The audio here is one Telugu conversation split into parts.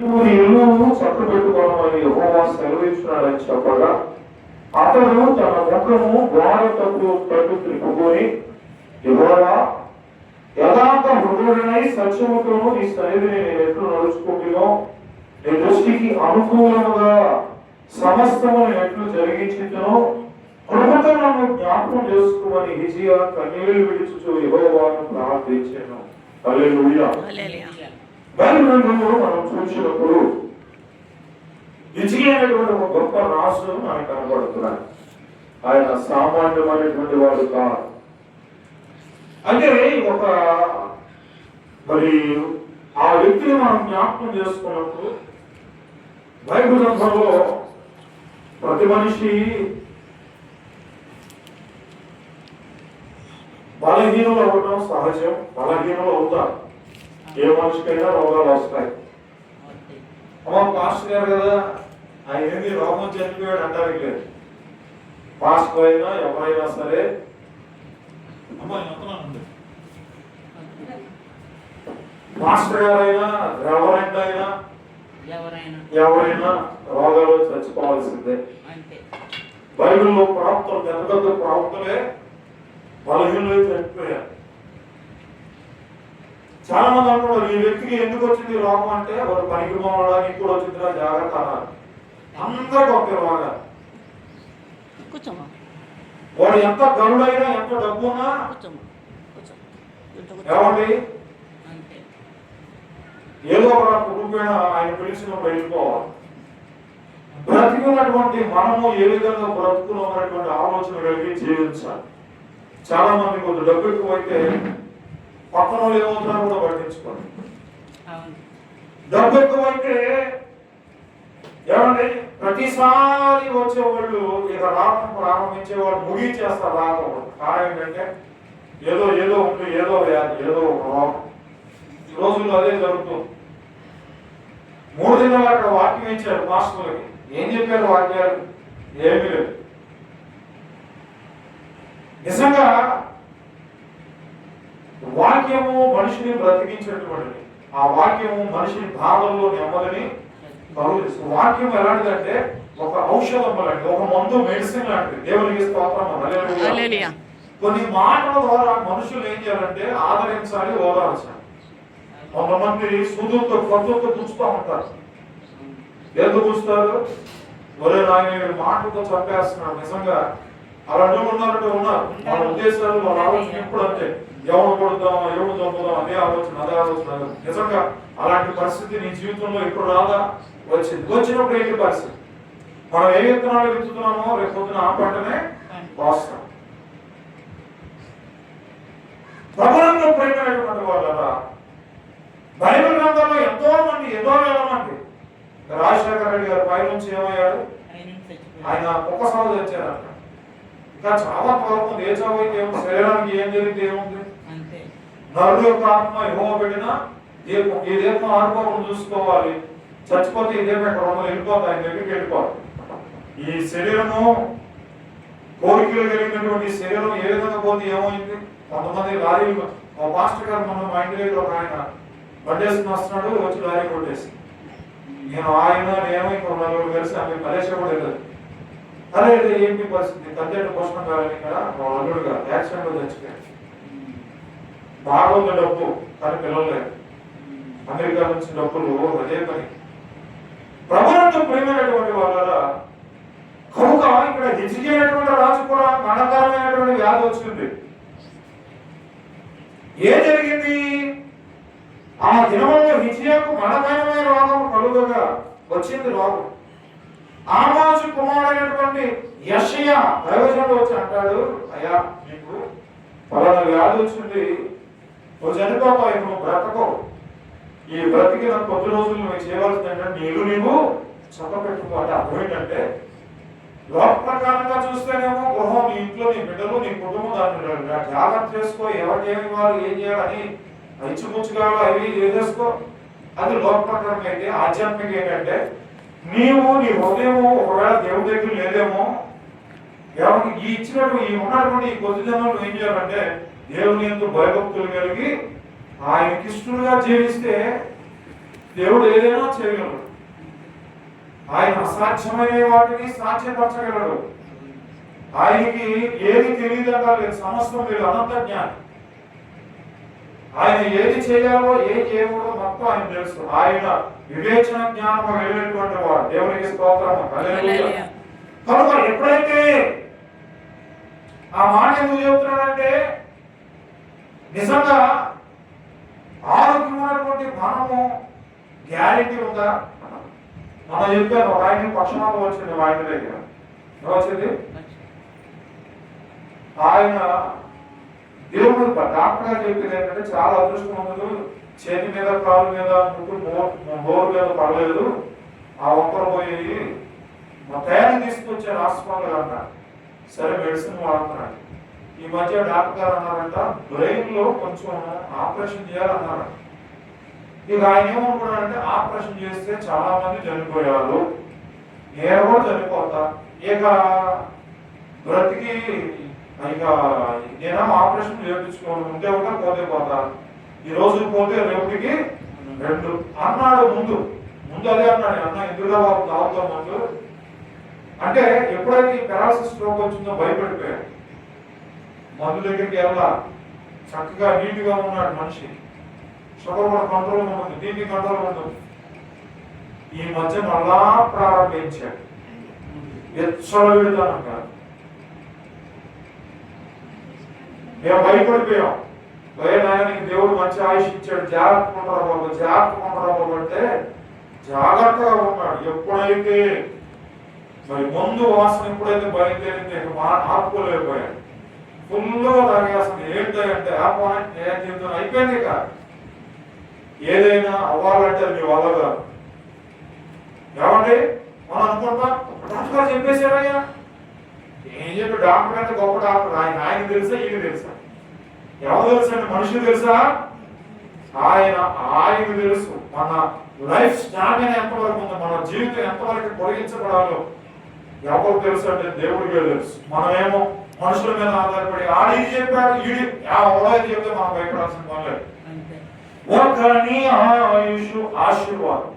ఇల్లు చట్టు పెట్టుకోవడం యెహోవా సెలవిస్తున్నాడని చెప్పగా అతడు తన ముఖము గోడ తట్టు త్రిప్పుకొని, యెహోవా, యథార్థ హృదయుడనై సత్యముతోను నీ సన్నిధిని నేను ఎట్లు నడుచుకుంటునో, నీ దృష్టికి అనుకూలముగా సమస్తము ఎట్లు జరిగించునో కృపతో నన్ను జ్ఞాపకం చేసుకోమని హిజ్కియా కన్నీళ్లు విడుచుచు యెహోవాను ప్రార్థించెను. హల్లెలూయా. బైబిల్ గ్రంథంలో మనం చూసినప్పుడు హిజ్కియా అనేటువంటి ఒక గొప్ప రాజు మనకు కనబడుతున్నాడు. ఆయన సామాన్యమైనటువంటి వాడు కాదు. అంటే మరి ఆ వ్యక్తిని మనం జ్ఞాపకం చేసుకున్నప్పుడు బైబిల్ గ్రంథంలో ప్రతి మనిషి బలహీనులు అవ్వడం సహజం. బలహీనులు అవుతారు. ఏ మనిషికైనా రోగాలు వస్తాయి. అమ్మ పాస్టర్ గారు కదా, ఆయన ఏంది రోగం చనిపోయాడు అంటారు. లేదు, పాస్టర్ అయినా ఎవరైనా సరే, మాస్టర్ గారైనా రెవరెంట్ అయినా ఎవరైనా రోగాలు చచ్చిపోవాల్సిందే. బైబిల్లో ప్రాప్తం పెద్ద పెద్ద ప్రాప్తలే బలహీనలై చనిపోయారు. చాలా మంది అంటున్నారు, ఈ వ్యక్తికి ఎందుకు వచ్చింది రోగం అంటే వాడు పనికి పోవడా, నీకు కూడా వచ్చిందిరా జాగ్రత్త అన్నారు. అందరికీ ఒకే రోగాలు. వాడు ఎంత గరుడైనా ఎంత డబ్బు ఉన్నా ఏమండి ఏదో ఒక కుటుంబేణ ఆయన పిలిచినప్పుడు వెళ్ళిపోవాలి. బ్రతికున్నటువంటి మనము ఏ విధంగా బ్రతుకున్నటువంటి ఆలోచన కలిగి జీవించాలి. చాలా మంది కొంచెం డబ్బు ఎక్కువైతే పక్కన వాళ్ళు ఏమవుతున్నారో కూడా పట్టించుకోండి. డబ్బు ఎక్కువైతే ఏమండి ప్రతిసారి వచ్చేవాళ్ళు ఇక రాకం ప్రారంభించేవాళ్ళు ముగించేస్తారు. రాకపోవడం కారణం ఏంటంటే ఏదో ఏదో ఉంది, ఏదో వ్యాధి, ఏదో రోగం. ఈ రోజుల్లో అదే జరుగుతుంది. 3 దినాలు అక్కడ వాక్యం ఇచ్చారు మాస్టర్లకి. ఏం చెప్పారు వాక్యాలు? ఏమీ లేదు. నిజంగా వాక్యము మనిషిని బ్రతికించేటువంటిది. ఆ వాక్యము మనిషిని బాధల్లో నెమ్మదిని కలుగుతుంది. వాక్యం ఎలాంటిదంటే ఒక ఔషధం లాంటిది, ఒక మందు, మెడిసిన్ లాంటిది. దేవునికి స్తోత్రం. హల్లెలూయా. కొన్ని మాటల ద్వారా మనుషులు ఏం చేయాలంటే ఆదరించాలి, ఓదార్చాలి. కొంతమంది సూదులతో కొత్తతో పుచ్చుతూ ఉంటారు. ఎందుకు పుచ్చుతారు? ఒరే నాయన మాటలతో చంపేస్తున్నారు. నిజంగా అలాంటి ఉన్నారంటే ఉన్నారు. వాళ్ళ ఉద్దేశాలు, వాళ్ళ ఆలోచన ఎప్పుడు అంతే. ఎవరు కొడుతాం, ఎవరు చంపుదాం, అదే ఆలోచన. నిజంగా అలాంటి పరిస్థితి నీ జీవితంలో ఎప్పుడు రాదా? వచ్చింది. వచ్చినప్పుడు ఏంటి పరిస్థితి? మనం ఏ విత్తనాలు విత్తుతున్నామో రేపు పొద్దున ఆ పంటనే కోస్తాం. ప్రభువుతో ప్రేమైనటువంటి వాళ్ళరా, బైబిల్ గ్రంథంలో ఎంతో వేల మంది. రాజశేఖర రెడ్డి గారు పై నుంచి ఏమయ్యాడు? ఆయన ఒక్క సాగు తెచ్చారంట. ఇంకా చాలా పూర్వం ఏ చావు అయితే శరీరానికి ఏం జరిగితే ఏముంది? నరుడు యొక్క ఆత్మ యెహోవా పెట్టిన దీపం. ఈ దీపం ఆత్మను చూసుకోవాలి. చచ్చిపోతే ఈ దీపం ఎక్కడ ఉండదు, వెళ్ళిపోతాయి, ఆయన దగ్గరికి వెళ్ళిపోవాలి. ఈ శరీరము కోరికలు కలిగినటువంటి శరీరం ఏ విధంగా పోతే ఏమైంది? కొంతమంది లారీలు, మా పాస్టర్ గారు మన మా ఇంటి దగ్గర ఒక ఆయన బండేసుకుని వస్తున్నాడు, వచ్చి లారీ కొట్టేసి నేను ఇంకో నలుగురు కలిసి ఆమె మలేషియా కూడా వెళ్ళదు. అరే ఏంటి పరిస్థితి? కంటెంట్ పోషణ కాలని ఇక్కడ అల్లుడుగా యాక్సిడెంట్ లో చచ్చిపోయాడు. బాగా ఉంది డబ్బు, కానీ పిల్లలు లేదు. అమెరికా నుంచి డబ్బులు అదే పని. ప్రభువుతో ప్రేమైనటువంటి వాళ్ళ కనుక ఇక్కడ హిజ్కియా రాజు కూడా మరణకరమైనటువంటి వ్యాధి వచ్చింది. ఏం జరిగింది? ఆ దినంలో హిజ్కియాకు మరణకరమైన రోగం కలుగగా వచ్చింది. రోగం ఆమోజు కుమారుడైనటువంటి యెషయా దైవజనుడు వచ్చి అంటాడు, అయ్యా నీకు పలానా వ్యాధి వచ్చింది, నువ్వు చనిపోతావు, నువ్వు బ్రతకవు. ఈ బ్రతికిన కొద్ది రోజులు నువ్వు చేయవలసింది ఏంటంటే నీవు చక్కపెట్టుకో. అంటే అర్థం ఏంటంటే లోక ప్రకారంగా చూస్తేనేమో గృహం, నీ ఇంట్లో నీ బిడ్డలు, నీ కుటుంబం దాన్ని జాగ్రత్త చేసుకో, ఎవరికి ఏమి ఇవ్వాలి, ఏం చేయాలని ఇచ్చిపుచ్చుగా అవి చేసేసుకో. అది లోక ప్రకారం అయితే. ఆధ్యాత్మిక ఏంటంటే నీవు నీ హృదయము ఒకవేళ దేవుడి దగ్గర లేదేమో, ఎవరికి ఈ ఇచ్చినట్టు ఈ ఉన్నటువంటి ఈ కొద్ది జనాలు ఏం చేయాలంటే దేవుని యందు భయభక్తులు కలిగి ఆయనకి ఇష్టలుగా జీవిస్తే దేవుడు ఏదైనా చేయగలడు. ఆయన అసాధ్యమైన వాటిని సాధ్యపరచగలడు. ఆయనకి ఏది తెలియదంటా లేదు, సమస్తం లేదు, అనంత జ్ఞానం. ఆయన ఏది చేయాలో ఏం చేయకూడదో మొత్తం ఆయన తెలుసు. ఆయన వివేచన జ్ఞానం వెళ్ళినటువంటి వాడు. దేవునికి స్తోత్రం. కనుక ఎప్పుడైతే ఆ మాట ఎందుకు చెబుతున్నాడంటే, నిజంగా ఆరోగ్యమైనటువంటి మనము గ్యారెంటీ ఉందా? మనం చెప్పాను, ఒక ఆయన పక్షపాతం వచ్చింది మా ఇంటి దగ్గర. వచ్చింది ఆయన దేవుడు డాక్టర్ గారు చెప్పింది ఏంటంటే, చాలా అదృష్టవంతులు, చేతి మీద కాలు మీద బోర్ మీద పడలేదు, ఆ ఒక్కరు పోయి మా తయారు తీసుకొచ్చారు హాస్పిటల్ అంట. సరే మెడిసిన్ వాడుతున్నాడు. ఈ మధ్య డాక్టర్ గారు అన్నారంట, బ్రెయిన్ లో కొంచెం ఆపరేషన్ చేయాలన్నారు. ఇక ఆయన ఏమనుకున్నాడంటే, ఆపరేషన్ చేస్తే చాలా మంది చనిపోయారు, నేను కూడా చనిపోతా, ఇక బ్రతికి ఇక నేనేమో ఆపరేషన్ చేయించుకోవాలి, ఉంటే ఉంటే పోతే పోతా, ఈ రోజు పోతే రేపటికి 2 అన్నాడు. ముందు అదే అన్నాడు, అన్న ఎందుకుగా బాబు తాగుతాం ముందు అంటే. ఎప్పుడైతే ఈ పెరాలసిస్ స్ట్రోక్ వచ్చిందో భయపడిపోయాడు. మందు దగ్గరికి వెళ్ళా, చక్కగా నీట్గా ఉన్నాడు మనిషి, షుగర్ కూడా కంట్రోల్ ఉంటుంది, బీపీ కంట్రోల్ ఉంటుంది. ఈ మధ్య మళ్ళా ప్రారంభించాడు విడతానంటారు. మేము భయపడిపోయాం. భయనాయనికి దేవుడు మంచి ఆయుష్ ఇచ్చాడు, జాగ్రత్తగా ఉంటారు బాబు, జాగ్రత్తగా ఉంటారు బాబు అంటే జాగ్రత్తగా ఉన్నాడు. ఎప్పుడైతే మరి ముందు వాసన ఎప్పుడైతే బయలుదేరింది ఆపుకోలేకపోయాడు. ఫుల్గా తాగేస్తుంది. ఏంటంటే ఆ పాయింట్ ఏం చెప్తున్నా అయిపోయింది. ఇక ఏదైనా అవ్వాలంటే మీ వల్ల కాదు. ఏమండి మనం అనుకుంటాం, డాక్టర్ చెప్పేశారయ్యా, ఏం చెప్పి డాక్టర్ అంటే గొప్ప డాక్టర్, ఆయన తెలుసా ఈయన తెలుసా? ఎవరు తెలుసు అండి? మనుషులు తెలుసా? ఆయన తెలుసు. మన లైఫ్ స్టామినా ఎంతవరకు ఉందో, మన జీవితం ఎంతవరకు పొడిగించబడాలో ఎవరు తెలుసు అంటే దేవుడికే తెలుసు. మనమేమో మనుషుల మీద ఆధారపడి ఆడి చెప్పాడు, ఈడి ఎవరైతే చెప్తే మనం భయపడాల్సిన పనిలేదు. కానీ ఆయుష్ ఆశీర్వాదం.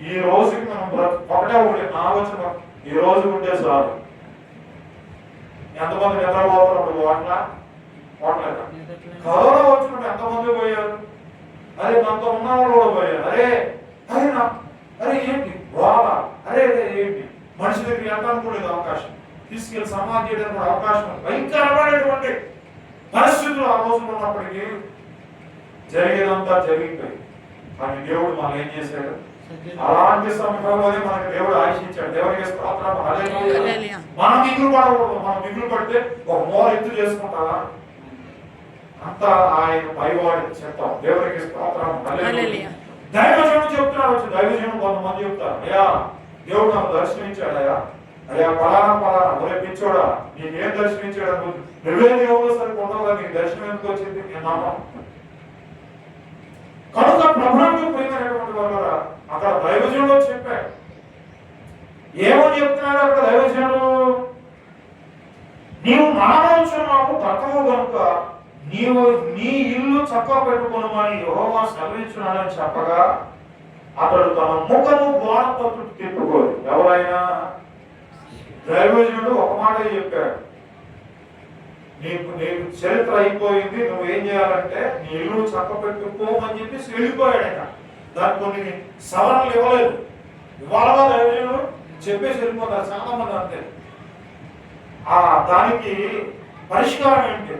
ఈ రోజుకి మనం ఒకటే నా వచ్చిన ఈ రోజు ఉంటే చాలు. ఎంతమంది నిద్రపోతున్నప్పుడు ఓట్లేదా? కరోనా వచ్చినప్పుడు ఎంతమంది పోయారు? అరే మనతో ఉన్న వాళ్ళు కూడా పోయారు. అరే ఏంటి బాగా, అరే ఏంటి మనిషి దగ్గర వెళ్ళడానికి కూడా లేదు అవకాశం, తీసుకెళ్లి సమాధి చేయడానికి కూడా అవకాశం, భయంకరమైనటువంటి పరిస్థితులు ఆ రోజులు ఉన్నప్పటికీ జరిగేదంతా జరిగిపోయి. కానీ దేవుడు మనం ఏం చేశాడు? అలాంటి సమయంలోనే మనకి దేవుడు ఆశించాడు. దేవుడికి స్తోత్రం. మనం మిగులు పడకూడదు. మనం మిగులు పడితే ఒక మూల ఎత్తు చేసుకుంటావా? అంతా ఆయన పైవాడి చెప్తాం. దేవుడికి స్తోత్రం. దైవజనుడు చెప్తున్నాడు. దైవజనుడు కొంతమంది చెప్తారు, అయ్యా దేవుడు నాకు దర్శనమిచ్చాడు, అయ్యా పలానా ఒరే పిచ్చోడా, నీకేం దర్శనమిచ్చాడు? నువ్వే దేవుడు సరిపోతావు, నీకు దర్శనం ఎందుకు వచ్చింది? నేను నమ్మను. కనుక ప్రభుత్వం పోయినటువంటి వాళ్ళ అక్కడ దైవజనుడు చెప్పాడు. ఏమని చెప్తున్నాడు అక్కడ దైవజనుడు? నీవు మానవుచున్నావు తక్కువ కనుక నీవు నీ ఇల్లు చక్కగా పెట్టుకోనమని యెహోవా సెలవిచ్చున్నాడని చెప్పగా అతడు తన ముఖము గోడ తట్టు తిప్పుకోడు. ఎవరైనా దైవజనుడు ఒక మాట చెప్పాడు, నీకు చరిత్ర అయిపోయింది, నువ్వేం చేయాలంటే నీ ఇల్లు చక్క పెట్టుకోమని చెప్పేసి వెళ్ళిపోయాడు. దానికి కొన్ని సవరణలు ఇవ్వలేదు. ఇవాళ దైవజనుడు చెప్పేసి వెళ్ళిపోతారు చాలా మంది. అంతే. దానికి పరిష్కారం ఏంటి,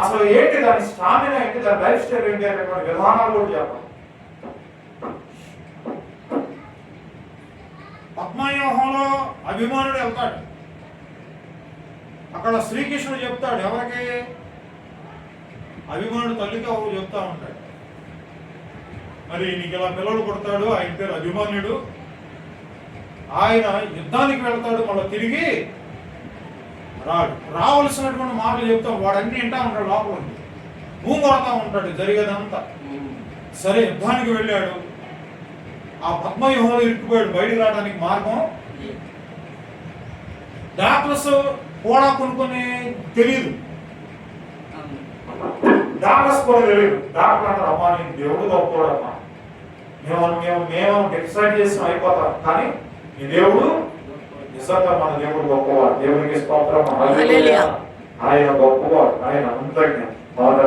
అసలు ఏంటి, దాని స్టామినా ఏంటి, దాని లైఫ్ స్టైల్ ఏంటి అనేటువంటి విధానాలు కూడా చెప్పాలి. పద్మవ్యూహంలో అభిమానుడు వెళ్తాడు. అక్కడ శ్రీకృష్ణుడు చెప్తాడు, ఎవరికి? అభిమానుడు తల్లితో చెప్తా ఉంటాడు, మరి నీకు ఇలా పిల్లలు కొడతాడు, ఆయన పేరు అభిమాన్యుడు, ఆయన యుద్ధానికి వెళ్తాడు, మళ్ళీ తిరిగి రావలసినటువంటి మాటలు చెప్తాం. వాడు అన్ని వింటా ఉంటాడు, లోపల భూమి కొడతా ఉంటాడు జరిగేదంతా. సరే యుద్ధానికి వెళ్ళాడు, ఆ పద్మవ్యూహంలో ఇరుక్కుపోయాడు, బయటకు రావడానికి మార్గం డాక్టర్స్ కూడా కొనుక్కొని తెలియదు. డాక్టర్స్ కూడా తెలియదు. డాక్టర్ అంటారు, అమ్మా నీకు దేవుడు గొప్పవాడమ్మా, మేము డిసైడ్ చేసి అయిపోతాం. కానీ ఈ దేవుడు నిజంగా మన దేవుడు గొప్పవాడు. దేవునికి స్తోత్రం. ఆయన గొప్పవాడు. ఆయన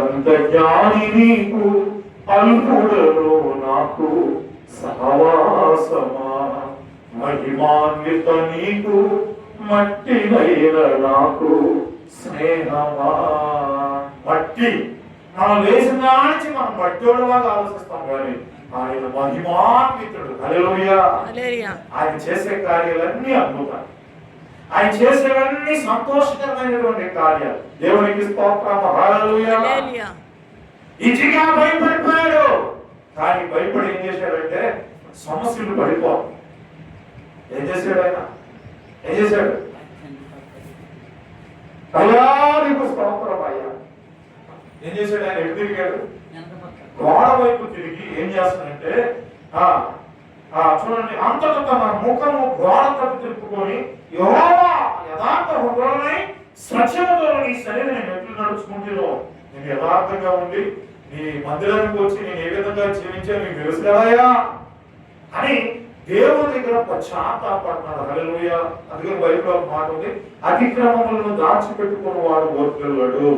అంత జ్ఞాని నీకు అల్పుడలో నాకు సహవాసమా, మహిమాన్విత నీకు మట్టినైన నాకు స్నేహమా. మట్టి మనం లేచిన నుంచి మనం మట్టోడులాగా ఆలోచిస్తాం, కానీ ఆయన మహిమాన్వితుడు. హల్లెలూయా. ఆయన చేసే కార్యాలన్నీ అద్భుతాలు, ఆయన చేసేవన్నీ సంతోషకరమైనటువంటి కార్యాలు. దేవునికి స్తోత్రం. హల్లెలూయా. ఈజీగా భయపడిపోయాడు, కానీ భయపడి ఏం చేశాడంటే సమస్యలు పడిపోవు. ఏం చేశాడు ఆయన? ఏం చేశాడు? అయ్యా నీకు స్తోత్రం అయ్యా. ఏం చేశాడు ఆయన? ఎటు తిరిగాడు? గోడ వైపు తిరిగి ఏం చేస్తాడంటే చూడండి, అంతటా తన ముఖము గోడ తట్టు తిప్పుకొని యెహోవా యథార్థ హృదయుడై సత్యముతో నీ శరీరం నేను ఎట్లు నడుచుకుంటున్నావు, నేను యథార్థంగా ఉండి నీ మందిరానికి వచ్చి నేను ఏ విధంగా జీవించాను నీకు తెలుసు కదయ్యా అని దేవుని దగ్గర పశ్చాత్తాపడుతున్నాడు. హల్లెలూయా. అందుకని బైబిల్లో ఒక మాట ఉంది, అతిక్రమములను దాచిపెట్టుకుని వాడు ఓర్కెళ్ళాడు,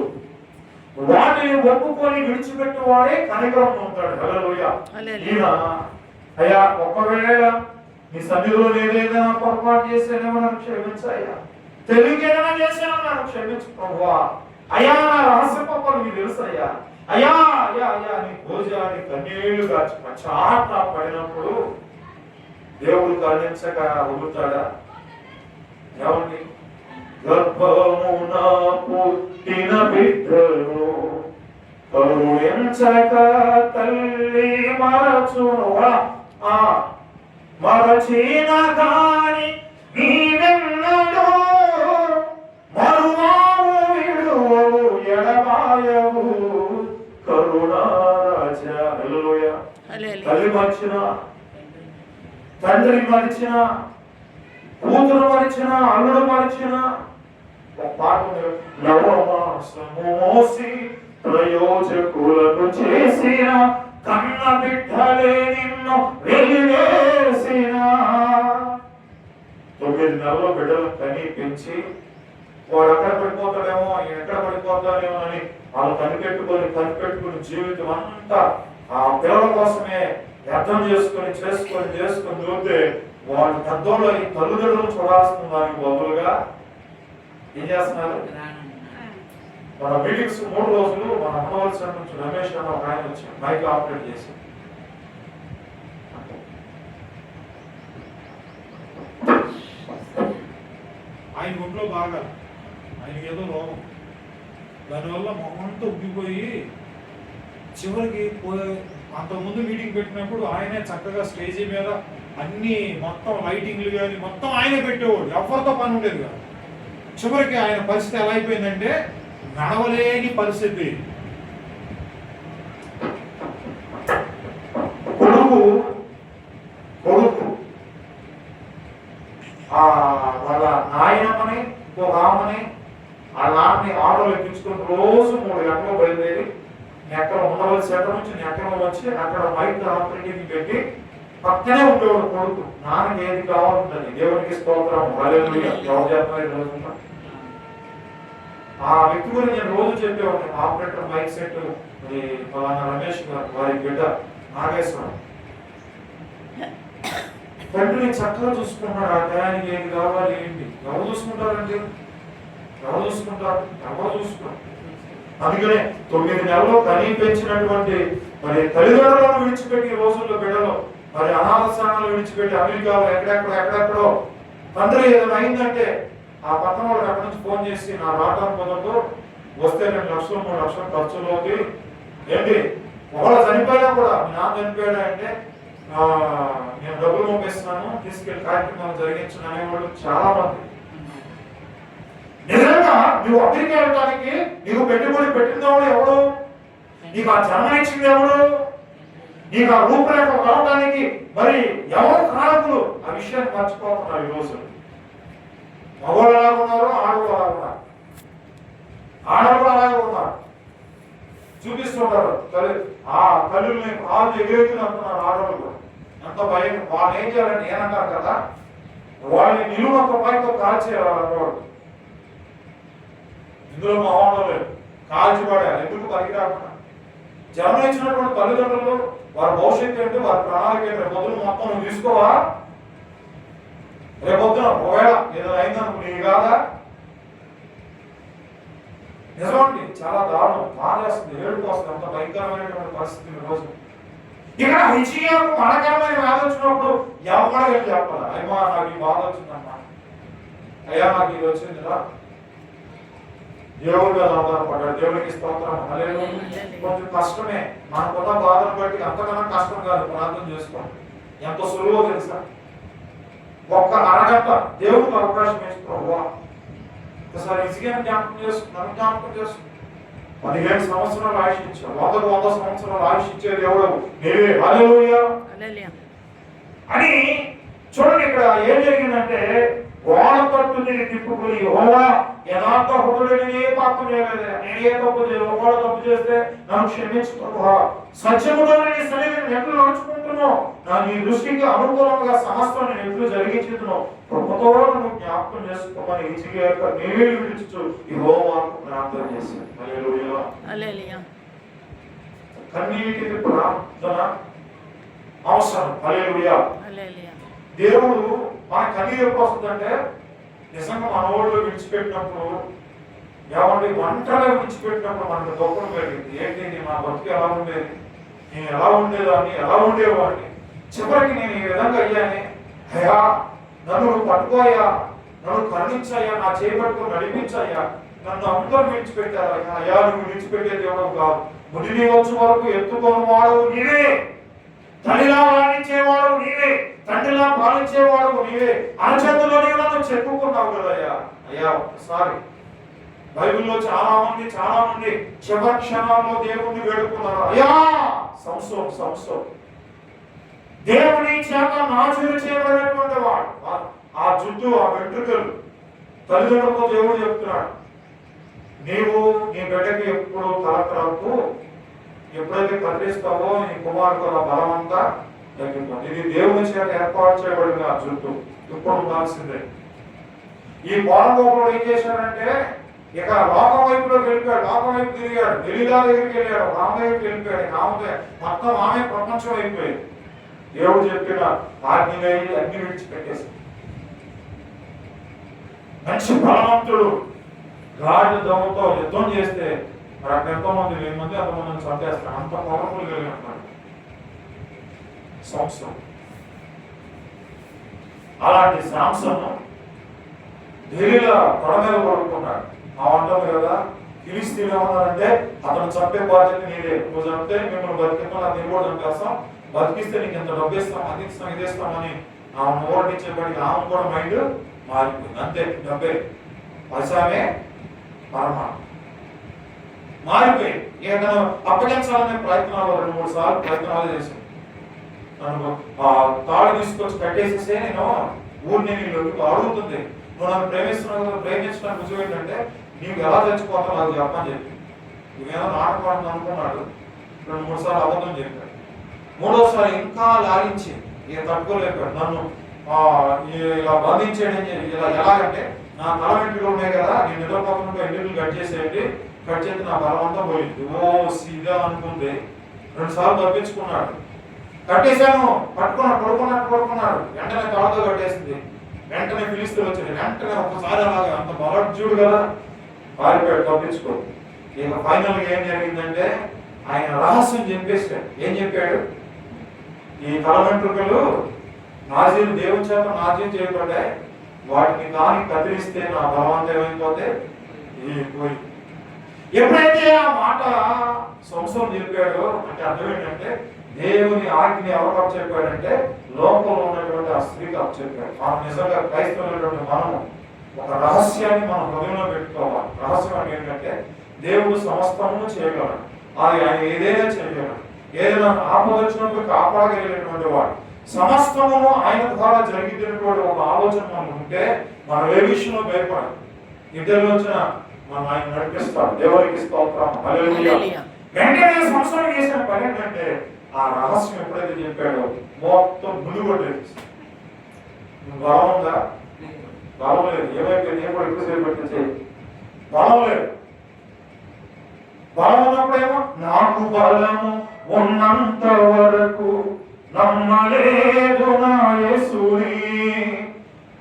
వాటిని ఒప్పుకొని విడిచిపెట్టువాడే కనికరం పొందుతాడు. హల్లెలూయా. ఈయన అయ్యా ఒకవేళ నీ సన్నిధిలో ఏదైనా పొరపాటు చేసేనేమో నన్ను క్షమించయ్యా, తెలివికేదైనా చేసానో నన్ను క్షమించు ప్రభువా. అయ్యా నా రహస్య పాపాలు నీకు తెలుసు అయ్యా. అయ్యా అయ్యా అయ్యా నీ భోజనాన్ని కన్నీళ్లుగా పశ్చాత్తాపడినప్పుడు దేవుడు కరుణించక వదులుతాడా? ఏమండి? గర్భమున పుట్టిన బిడ్డను కరుణించక తల్లి మరచునుగా, మరచిన గాని నీవెన్నడూ మరువావు విడువవు ఎడబాయవు కరుణారాజ. హల్లెలూయా. తల్లి మరిచిన, తండ్రి మరిచిన, కూతురు మరిచిన, అల్లుడు మరిచిన, నవమాసము మోసి ప్రయోజకులను చేసిన కన్న బిడ్డలే నిన్ను వెలివేసిన. 9 నెలల బిడ్డలు కని పెంచి వాడు ఎక్కడ పడిపోతాడేమో ఎక్కడ పడిపోతాడేమో అని వాళ్ళు కనిపెట్టుకుని జీవితం అంతా ఆ పిల్లల కోసమే అర్థం చేసుకొని చూస్తే వాళ్ళు పెద్దోళ్ళు ఈ తల్లిదండ్రులు చూడాల్సిన దానికి బదులుగా ఏం చేస్తున్నారు? మన మీటింగ్స్ 3 రోజులు మన అమ్మవలసిన నుంచి రమేష్ అన్న ఒక ఆయన వచ్చి మైక్ ఆపరేట్ చేసి ఆయన ఒంట్లో బాగా ఆయనకి ఏదో రోగం, దానివల్ల మొహంతా ఉబ్బిపోయి చివరికి అంతకుముందు మీటింగ్ పెట్టినప్పుడు ఆయనే చక్కగా స్టేజీ మీద అన్ని మొత్తం లైటింగ్లు కానీ మొత్తం ఆయనే పెట్టేవాడు, ఎవరితో పని ఉండేది కాదు. చివరికి ఆయన పరిస్థితి ఎలా అయిపోయిందంటే నడవలేని పరిస్థితి. కొడుకు వాళ్ళ నాయనమ్మని ఇంకొక ఆమెని ఆ నాన్నని ఆటోలో ఎక్కించుకుని రోజు 3 గంటలు బయలుదేరి ఎక్కడ ఉండవలసి ఎక్కడ నుంచి ఎక్కడ వచ్చి అక్కడ మైక్ ఆపరేటింగ్ పెట్టి పక్కనే ఉండేవాడు కొడుకు. నాన్నకి ఏది కావాలంటుంది. దేవునికి స్తోత్రం. హల్లెలూయా. ఎవరు చెప్పారు రోజున ఆ వ్యక్తి గురించి నేను రోజు చెప్పేవాడిని. ఆపరేటర్ మైక్ సెట్ ఫలానా రమేష్ గారు, వారి బిడ్డ నాగేశ్వరం తండ్రిని చక్కగా చూసుకుంటున్నాడు. ఆ టయానికి ఏది కావాలి ఏంటి ఎవరు చూసుకుంటారండి? ఎవరు చూసుకుంటారు? ఎవరు చూసుకుంటారు? అందుకనే 9 నెలలు కనీ పెంచినటువంటి మరి తల్లిదండ్రులను విడిచిపెట్టి రోజుల్లో బిడ్డలు మరి అనాథస్థానాలు విడిచిపెట్టి అమెరికాలో ఎక్కడెక్కడో తండ్రి ఏదైనా అయిందంటే ఆ పక్కన వాళ్ళకి అక్కడి నుంచి ఫోన్ చేసి నా రావడం కుదరదు, వస్తే 2 లక్షలు 3 లక్షలు ఖర్చులు అవుతాయి ఏంటి, ఒకళ్ళు చనిపోయినా కూడా మీ నాన్న చనిపోయాడా అంటే నేను డబ్బులు పంపిస్తున్నాను తీసుకెళ్లి కార్యక్రమాలు జరిగించను అనేవాళ్ళు చాలా మంది. నిజంగా నువ్వు అమెరికా వెళ్ళడానికి నీకు పెట్టుబడి పెట్టినవాడు ఎవడు? నీకు ఆ జన్మ ఇచ్చింది ఎవడు? నీకు ఆ రూపురేఖ కావడానికి మరి ఎవరు కారకులు? ఆ విషయాన్ని మర్చిపోతున్నారు ఈ రోజు. మగవాళ్ళు అలాగే ఉన్నారు, ఆడవాళ్ళు అలాగే ఉన్నారు. ఆడవాళ్ళు అలాగే ఉన్నారు, చూపిస్తుంటారు ఆ తల్లుల్ని కాదు ఎగిరెత్తులు అంటున్నారు ఆడవాళ్ళు. ఎంత భయం. వాళ్ళు ఏం చేయాలని నేనంటారు కదా, వాళ్ళని నిలువ తుపాయితో కాల్చేయాలన్నవాడు. ఇందులో మా వాళ్ళు లేదు, కాల్చిపడేయాలి. ఎందుకు పనికి రాకుండా జన్మించినటువంటి తల్లిదండ్రులు వారి భవిష్యత్తు ఏంటి, వారి ప్రణాళిక ఏంటి, రేపొద్దున మొత్తం నువ్వు తీసుకోవా? రేపొద్దున ఒకవేళ ఏదో అయిందనుకో నీ కాదా? నిజమండి, చాలా దారుణం, బాధేస్తుంది, ఏడుపు వస్తుంది. అంత భయంకరమైనటువంటి పరిస్థితి ఈ రోజు. ఇక్కడ హిజ్కియాకు మరణకరమైన వ్యాధి వచ్చినప్పుడు ఎవరు వెళ్ళి చెప్పాలి, అయ్యా నాకు ఈ బాధ వచ్చిందమ్మా, అయ్యా నాకు ఇది వచ్చిందిరా. దేవుడి మీద ఆధారపడ్డాడు. దేవుడికి స్తోత్రం. కొంచెం కష్టమే, మనకున్న బాధను బట్టి అంతకన్నా కష్టం కాదు. ప్రార్థన చేసుకోండి, ఎంత సులువో తెలుసా. ఒక్క అరగంట దేవుడికి అవకాశం వేసుకోవా. ఒకసారి హిజ్కియాను జ్ఞాపకం చేసుకున్నాను, జ్ఞాపకం చేసుకున్నాను. 15 సంవత్సరాలు ఆయుష్ ఇచ్చాడు. 100 సంవత్సరాలు ఆయుష్ ఇచ్చే దేవుడు నీవే. హల్లెలూయా అని చూడండి. ఇక్కడ ఏం జరిగిందంటే, గోడ తట్టు తిప్పుకుని యెహోవా యథార్థ హృదయుడిని ఏ పాపం చేయలేదు, నేను ఏ తప్పు చేయలేదు, ఒకవేళ తప్పు చేస్తే నన్ను క్షమించు ప్రభువా, సత్యముతో నీ సన్నిధిని ఎట్లు నడుచుకుంటున్నావు, నా నీ దృష్టికి అనుకూలంగా సమస్తం నేను ఎట్లు జరిగించుతున్నావు, కృపతో నన్ను జ్ఞాపకం చేసుకోమని హిజ్కియా యొక్క నీళ్ళు విడిచుచు యెహోవాకు ప్రార్థన చేశాడు. హల్లెలూయా హల్లెలూయా. కన్నీటి ప్రార్థన అవసరం. హల్లెలూయా హల్లెలూయా. దేవుడు మన కన్నీరు ఎప్పుడు వస్తుందంటే, నిజంగా మన ఊళ్ళో విడిచిపెట్టినప్పుడు, ఏమంటే ఒంటరిగా విడిచిపెట్టినప్పుడు మనకు దుఃఖం కలిగింది. ఏంటి నా బతుకు ఎలా ఉండేది, నేను ఎలా ఉండేదాన్ని, ఎలా ఉండేవాడిని, చివరికి నేను ఈ విధంగా అయ్యానే, అయ్యా నన్ను నువ్వు పట్టుకోయా, నన్ను కరుణించాయా, నా చేపట్టుకుని నడిపించాయా, నన్ను అందరూ విడిచిపెట్టారయ్యా, అయ్యా నువ్వు విడిచిపెట్టే దేవుడు కాదు, ముడిని వచ్చే వరకు ఎత్తుకొని వాడవు నీవే, తల్లిలా పాలించేవాడు నీవే, తండ్రిలా పాలించేవాడు నీవే, అరచేతుల్లోనే నన్ను చెప్పుకున్నావు కదయ్యా. అయ్యా ఒకసారి బైబిల్లో చాలా మంది చివరి క్షణాల్లో దేవుణ్ణి వేడుకున్నారు. అయ్యా సంసోన్ దేవుని చేత నాశనం చేయబడినటువంటి వాడు, ఆ జుట్టు, ఆ వెంట్రుకలు, తల్లిదండ్రులతో దేవుడు చెప్తున్నాడు, నీవు నీ బిడ్డకి ఎప్పుడు తలకరకు ఎప్పుడైతే కదిలిస్తావో నీ కుమారుల బలం అంతా తగ్గిపోతుంది. ఇది దేవుని చేత ఏర్పాటు చేయబడిన ఆ జుట్టు ఇప్పుడు ఉండాల్సిందే. ఈ బాలగోపుడు ఏం చేశాడంటే, ఇక లోకం వైపులోకి వెళ్ళిపోయాడు, లోకం వైపు తిరిగాడు, ఢిల్లీలా దగ్గరికి వెళ్ళాడు, రామ వైపు వెళ్ళిపోయాడు. రాముదే మొత్తం ఆమె ప్రపంచం అయిపోయింది. దేవుడు చెప్పిన ఆజ్ఞ అన్ని విడిచిపెట్టేసి, మంచి బలవంతుడు గాడి దొంగతో యుద్ధం చేస్తే మరి అక్కడ ఎంతో మంది 1000 మంది అంతమందిని చంపేస్తాడు. అంత పవర్ఫుల్ కలిగినటువంటి సంవత్సరం. అలాంటి సాంసన్ ఢిల్లీలో తొడ మీద పడుకున్నాడు. ఆ అంటారు కదా, ఫిలిస్తీన్లు ఏమన్నారంటే, అతను చంపే బాధ్యత నీదే, నువ్వు చంపితే మిమ్మల్ని బతికిస్తాం, అది కూడా చంపేస్తాం, బతికిస్తే నీకు ఎంత డబ్బు ఇస్తాం, అది ఇస్తాం, ఇది ఇస్తామని ఆమె ఓడించేపడికి ఆమె కూడా మైండ్ మారిపోయింది. అంతే, డబ్బే పైసామే పరమా మారిపోయింది. ఇక తను అప్పగించాలనే ప్రయత్నాలు 2-3 సార్లు ప్రయత్నాలు చేశాను. నన్ను తాడు తీసుకొచ్చి కట్టేసేసే నేను ఊరిని నీళ్ళు అడుగుతుంది, నువ్వు నన్ను ప్రేమిస్తున్నావు, ప్రేమించడానికి రుజువు ఏంటంటే నీకు ఎలా చచ్చిపోతావు నాకు చెప్పని చెప్పి, నువ్వేదో నాటకం అనుకున్నాడు. 2-3 సార్లు అబద్ధం చెప్పాడు. 3వసారి ఇంకా లాగించి ఇక తట్టుకోలేపాడు. నన్ను ఇలా బంధించేయడం. ఇలా ఎలాగంటే, నా తల వెంట్రుకలు ఉన్నాయి కదా, నేను నిద్రపోకుండా వెంట్రుకలు కట్ చేసేయండి, కట్ చేసి నా బలం అంతా పోయింది. సీదా అనుకుంది. 2 సార్లు తప్పించుకున్నాడు. కట్టేశాను, పడుకున్నాడు. వెంటనే తాడుతో కట్టేసింది. వెంటనే ఫిలిస్తీన్లు వచ్చింది. వెంటనే ఒకసారి అలాగే, అంత బలజ్జుడు కదా, పారిపోయాడు, తప్పించుకో. ఇక ఫైనల్ గా ఏం జరిగిందంటే, ఆయన రహస్యం చెప్పేశాడు. ఏం చెప్పాడు, ఈ తల వెంట్రుకలు నాజీలు దేవుని చేత నాజీలు చేయబడ్డాయి, వాటిని కానీ కదిలిస్తే నా బలవంతం ఏమైపోతే పోయి. ఎప్పుడైతే ఆ మాట సంవత్సరం చెప్పాడో అంటే అర్థం ఏంటంటే, దేవుని ఆజ్ఞని ఎవరు చెప్పాడంటే, లోకంలో ఉన్నటువంటి ఆ స్త్రీకి చెప్పాడు. మనం నిజంగా క్రైస్తవులైనటువంటి మనము ఒక రహస్యాన్ని మనం హృదయంలో పెట్టుకోవాలి. రహస్యం ఏంటంటే, దేవుడు సమస్తము చేయగలడు, అది ఆయన ఏదైనా చేయగలడు, ఏదైనా ఆపదొచ్చినప్పుడు కాపాడగలిగినటువంటి వాడు. సమస్తము ఆయన ద్వారా జరిగినటువంటి ఒక ఆలోచన మనకు ఉంటే మనం ఏ విషయంలో భయపడదు. ఇద్దరు వచ్చిన మనం ఆయన నడిపిస్తాడు. దేవునికి స్తోత్రం. హల్లెలూయా. వెంటనే సంవత్సరం చేసిన పని ఏంటంటే, ఆ రహస్యం ఎప్పుడైతే చెప్పాడో మొత్తం ముందు కొట్టేది. బలం ఉందా? బలం లేదు. ఏమైపోయింది? ఏమో ఎక్కువసేపు పెట్టించే బలం లేదు. బలం ఉన్నప్పుడేమో నాకు బలము ఉన్నంత వరకు నమ్మలేదు నా యేసుని,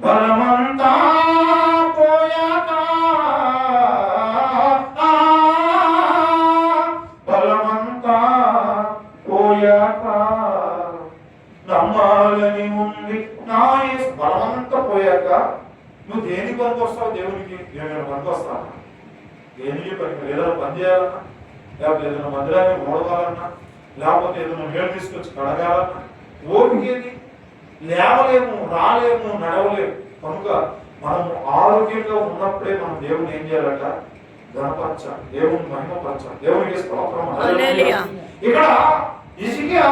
బలమంతా పోయాక బలమంతా పోయాక నమ్మాలని ఉంది నా యేసు. బలమంతా పోయాక నువ్వు దేనికి పనికి వస్తావు? దేవునికి ఏమైనా పనికి వస్తావా? దేనికి పనికి? ఏదైనా పని చేయాలన్నా, లేకపోతే ఏదైనా మందిరాన్ని మూడవాలన్నా, లేకపోతే ఏదైనా మేలు తీసుకొచ్చి కడగాలన్నా ఓపికేది? లేవలేము, రాలేము, నడవలేము. కనుక మనము ఆరోగ్యంగా ఉన్నప్పుడే మనం దేవుని ఏం చేయాలట? గణపరచాలి, దేవుని మహిమపరచాలి, దేవునికి స్తోత్రం. ఇక్కడ హిజ్కియా